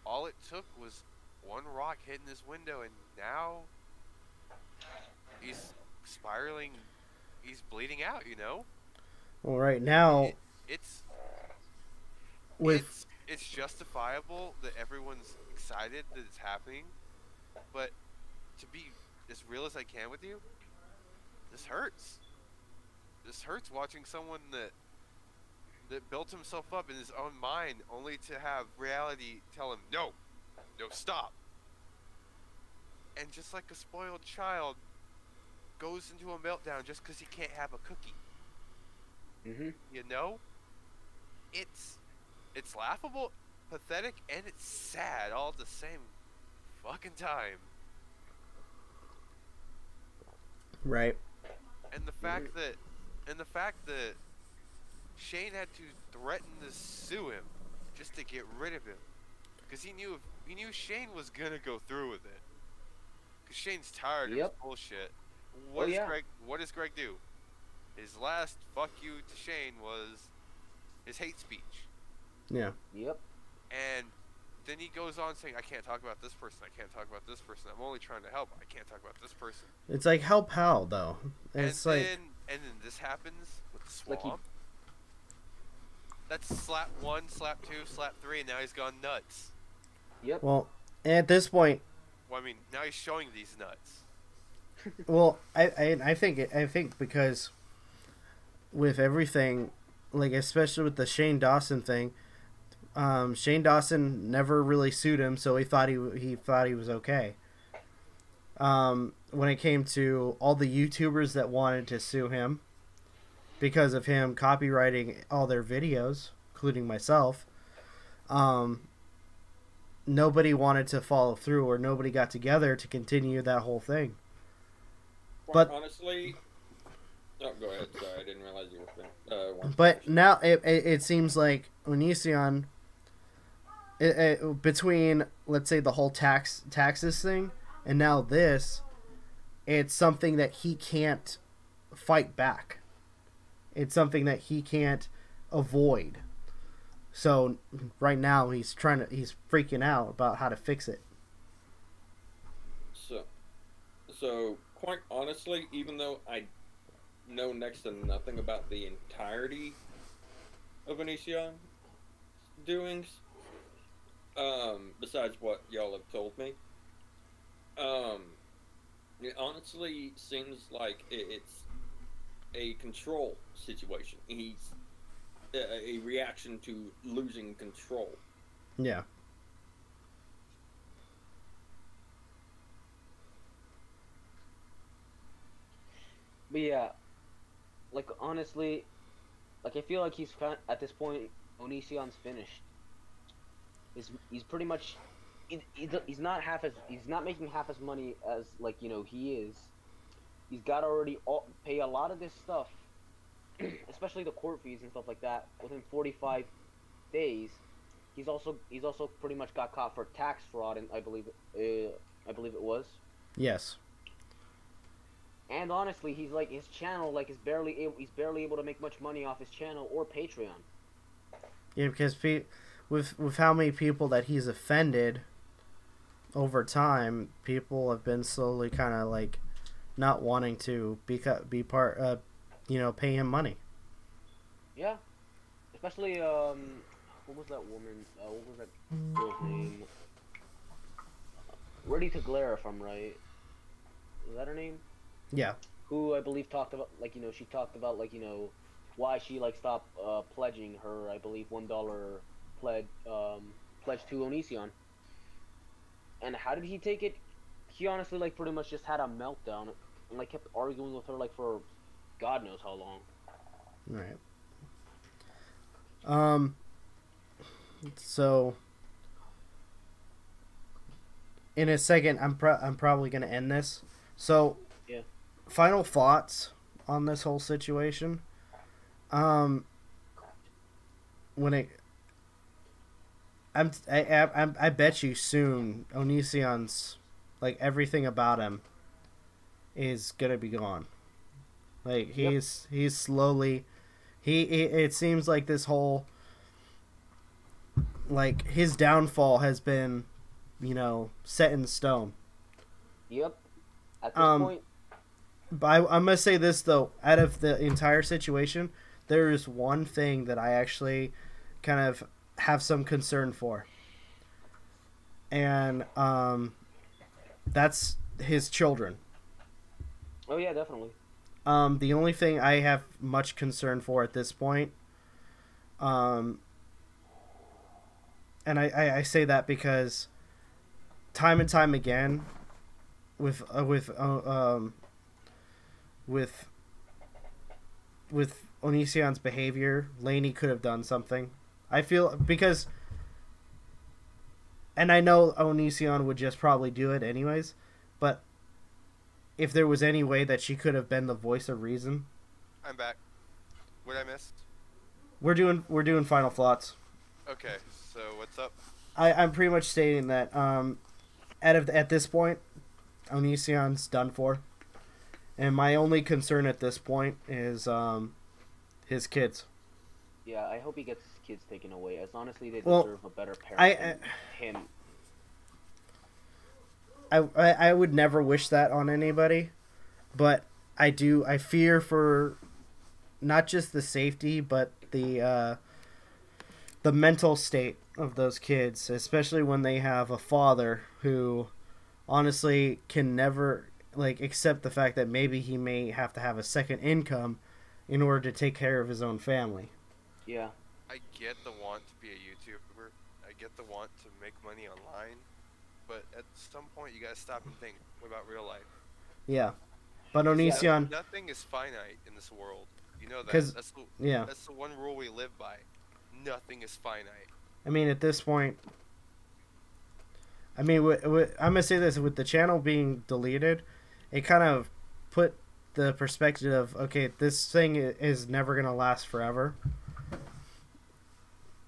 all it took was one rock hitting his window, and now he's spiraling. He's bleeding out. You know. Well, right now, It's with it's justifiable that everyone's excited that it's happening, but to be as real as I can with you, this hurts. This hurts watching someone that built himself up in his own mind only to have reality tell him no, stop. And just like a spoiled child goes into a meltdown just because he can't have a cookie. You know? It's laughable, pathetic, and it's sad all at the same fucking time. right. And the fact that Shane had to threaten to sue him just to get rid of him, because he knew Shane was gonna go through with it. Because Shane's tired of his bullshit. What does Greg do? His last fuck you to Shane was his hate speech. Yeah. Yep. And then he goes on saying, I can't talk about this person, I can't talk about this person, I'm only trying to help, I can't talk about this person. It's like, help how, though? And it's then, like... And then this happens with the swamp. That's slap 1, slap 2, slap 3, and now he's gone nuts. Yep. Well, at this point... Well, I mean, now he's showing these nuts. Well, I think because with everything, like especially with the Shane Dawson thing, Shane Dawson never really sued him, so he thought he was okay. When it came to all the YouTubers that wanted to sue him because of him copywriting all their videos, including myself, nobody wanted to follow through, or nobody got together to continue that whole thing. But honestly, oh, go ahead. Sorry, I didn't realize you were. But now it seems like Onision, between, let's say, the whole taxes thing and now this, it's something that he can't fight back. It's something that he can't avoid. So right now he's freaking out about how to fix it. So quite honestly, even though I know next to nothing about the entirety of Onision's doings, besides what y'all have told me, it honestly seems like it's a control situation. He's a reaction to losing control. Yeah. But yeah, like honestly, like I feel like he's at this point, Onision's finished. He's pretty much, he's not making half as money as, like, you know, he is. He's got to already pay a lot of this stuff, especially the court fees and stuff like that, within 45 days. He's also pretty much got caught for tax fraud, and I believe it was. Yes. And honestly, he's like, his channel like he's barely able to make much money off his channel or Patreon. Yeah, because with how many people that he's offended over time, people have been slowly kind of like not wanting to be part, pay him money. Yeah, especially what was that woman? What was that girl's name? Ready to Glare, if I'm right. Is that her name? Yeah. Who I believe talked about, like, you know, she talked about, like, you know, why she like stopped pledging her, I believe, $1 pledge to Onision. And how did he take it? He honestly, like, pretty much just had a meltdown and like kept arguing with her like for God knows how long. Right. So in a second, I'm probably gonna end this. So yeah. Final thoughts on this whole situation. I bet you soon Onision's, like, everything about him is gonna be gone. Like, he's slowly, it seems like this whole, like, his downfall has been set in stone. Yep. At this point. But I'm gonna say this though, out of the entire situation, there is one thing that I actually kind of have some concern for, and that's his children. Oh yeah, definitely. The only thing I have much concern for at this point, and I say that because time and time again, with Onision's behavior, Lainey could have done something. I feel because, and I know Onision would just probably do it anyways, but if there was any way that she could have been the voice of reason. I'm back. What I missed? We're doing final thoughts. Okay, so what's up? I'm pretty much stating that at this point, Onision's done for, and my only concern at this point is his kids. Yeah, I hope he gets his kids taken away, as honestly they deserve a better parent than him. I would never wish that on anybody, but I fear for not just the safety, but the mental state of those kids, especially when they have a father who honestly can never accept the fact that maybe he may have to have a second income in order to take care of his own family. Yeah. I get the want to be a YouTuber. I get the want to make money online. But at some point, you gotta stop and think. What about real life? Yeah. But Onision... Nothing is finite in this world. You know that. That's the one rule we live by. Nothing is finite. I mean, at this point... I'm going to say this. With the channel being deleted, it kind of put the perspective of, okay, this thing is never going to last forever.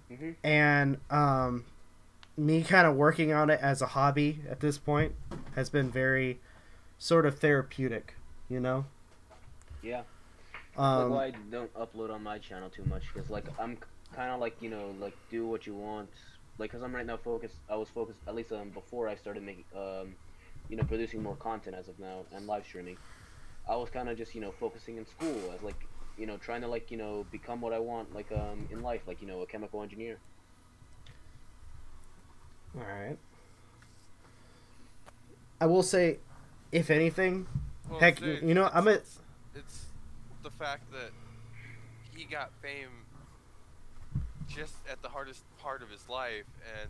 Mm-hmm. And me kind of working on it as a hobby at this point has been very sort of therapeutic, Yeah. That's why I don't upload on my channel too much, because I'm kind of do what you want. Because I'm right now focused. I was focused at least before I started making producing more content as of now and live streaming. I was kind of just focusing in school as trying to become what I want in life, a chemical engineer. All right. I will say, if anything, well, heck, it's the fact that he got fame just at the hardest part of his life, and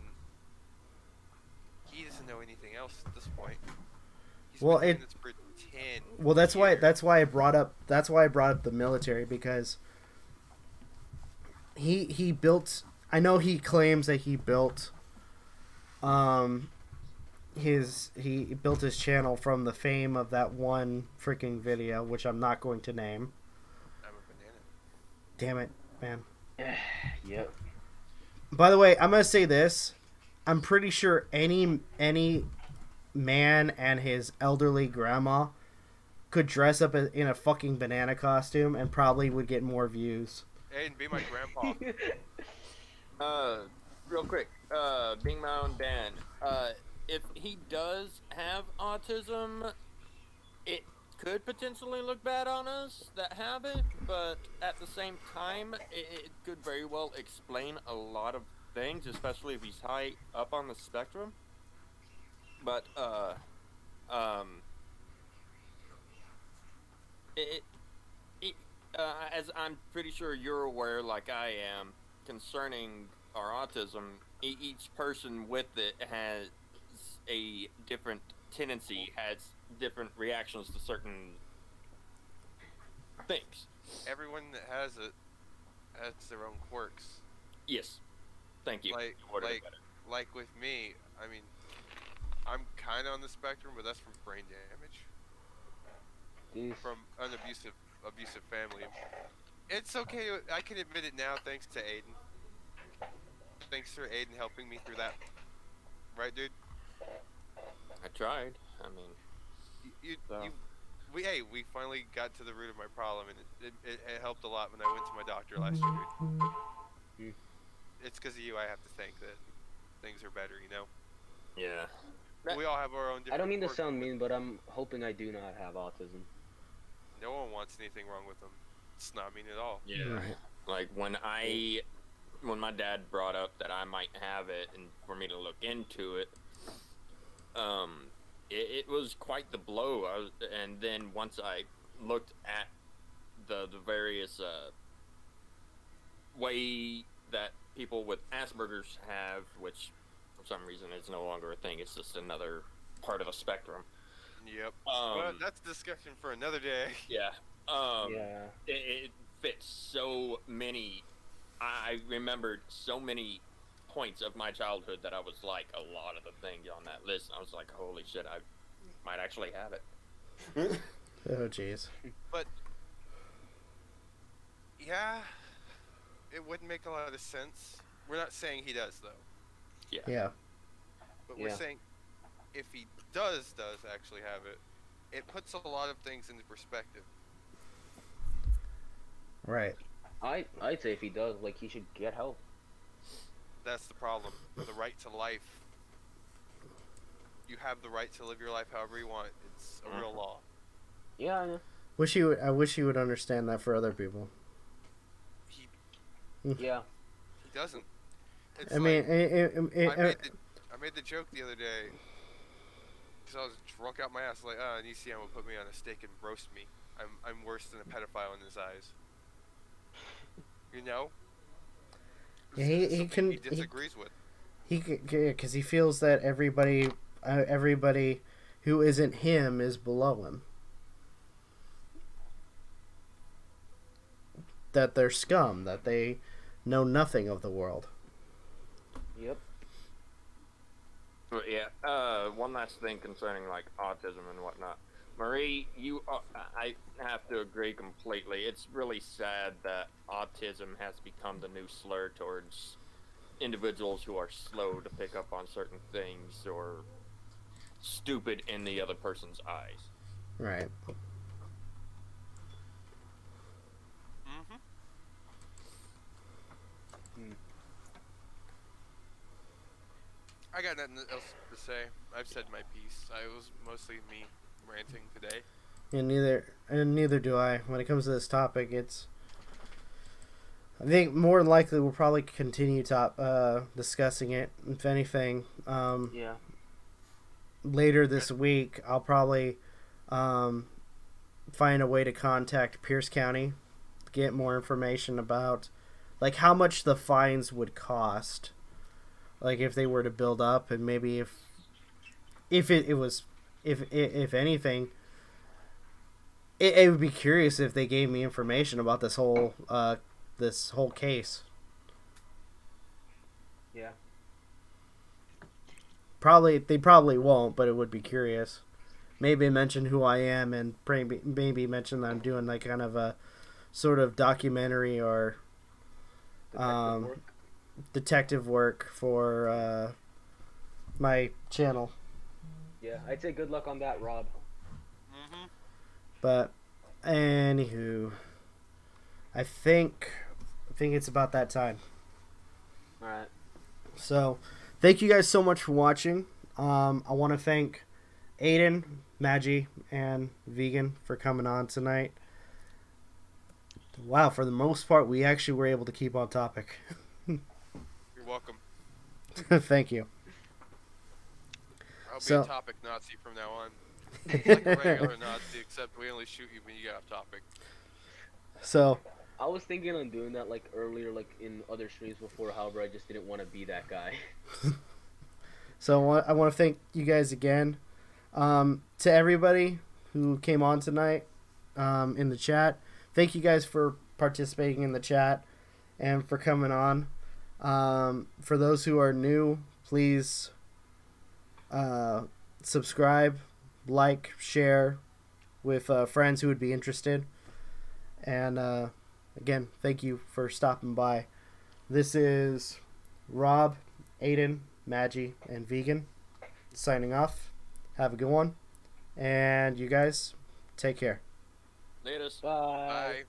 he doesn't know anything else at this point. He's been doing this for 10 well, that's years. why I brought up the military, because he built. I know he claims that he built he built his channel from the fame of that one freaking video, which I'm not going to name. I'm a banana. Damn it, man. Yep. By the way, I'm gonna say this. I'm pretty sure any man and his elderly grandma could dress up in a fucking banana costume and probably would get more views. Aiden, be my grandpa. Real quick, being my own dad, if he does have autism, it could potentially look bad on us that have it, but at the same time, it could very well explain a lot of things, especially if he's high up on the spectrum. But, as I'm pretty sure you're aware, like I am, concerning our autism, each person with it has a different tendency, has different reactions to certain things. Everyone that has it has their own quirks. Yes. Thank you. Like with me, I mean, I'm kind of on the spectrum, but that's from brain damage. Jeez. From an abusive family. It's okay. I can admit it now, thanks to Aiden. Thanks for Aiden helping me through that. Right, dude? I tried. I mean, we finally got to the root of my problem, and it helped a lot when I went to my doctor last year. It's because of you I have to think that things are better, Yeah. We all have our own different I don't mean to quirks. sound mean, but I'm hoping I do not have autism. No one wants anything wrong with them. It's not mean at all. Yeah. Right. Like when my dad brought up that I might have it and for me to look into it, it was quite the blow. And then once I looked at the various way that people with Asperger's have, which for some reason is no longer a thing. It's just another part of the spectrum. Yep. But that's a discussion for another day. Yeah. Yeah. It fits so many. I remembered so many points of my childhood that I was like a lot of the things on that list. I was like, holy shit, I might actually have it. Oh, jeez. But yeah, it wouldn't make a lot of sense. We're not saying he does though. Yeah. But we're Yeah. saying if he does actually have it, it puts a lot of things into perspective. Right. I'd say if he does, like, he should get help. That's the problem. The right to life. You have the right to live your life however you want. It's a real law. Yeah, I know. I wish you would understand that for other people. He Yeah. doesn't. It's I mean, I made the joke the other day because I was drunk out my ass. Like, an ECM will put me on a stake and roast me. I'm worse than a pedophile in his eyes. You know? Yeah, It's he something can. He disagrees with. Because he feels that everybody who isn't him is below him. That they're scum. That they know nothing of the world. Yep. But yeah, one last thing concerning like autism and whatnot. Marie, I have to agree completely. It's really sad that autism has become the new slur towards individuals who are slow to pick up on certain things or stupid in the other person's eyes. Right. Mm-hmm. I got nothing else to say. I've said my piece. I was mostly me ranting today. And neither do I. When it comes to this topic, I think more than likely we'll probably continue discussing it. If anything, Yeah. later this week, I'll probably find a way to contact Pierce County, get more information about like how much the fines would cost, like if they were to build up, and maybe if anything, it would be curious if they gave me information about this whole case. Yeah. They probably won't, but it would be curious. Maybe mention who I am, and maybe mention that I'm doing like kind of a sort of documentary or detective work for my channel. Yeah, I'd say good luck on that, Rob. Mm-hmm. But anywho, I think it's about that time. All right. So, thank you guys so much for watching. I want to thank Aiden, Magi, and Vegan for coming on tonight. Wow, for the most part, we actually were able to keep on topic. You're welcome. Thank you. I'll be So- a topic Nazi from now on. It's like a regular Nazi, except we only shoot you when you get off topic. So, I was thinking on doing that like earlier, like in other streams before. However, I just didn't want to be that guy. I want to thank you guys again. To everybody who came on tonight in the chat, thank you guys for participating in the chat and for coming on. For those who are new, please subscribe, like, share with friends who would be interested. And again, thank you for stopping by. This is Rob, Aiden, Magi, and Vegan signing off. Have a good one. And you guys, take care. Latest. Bye. Bye.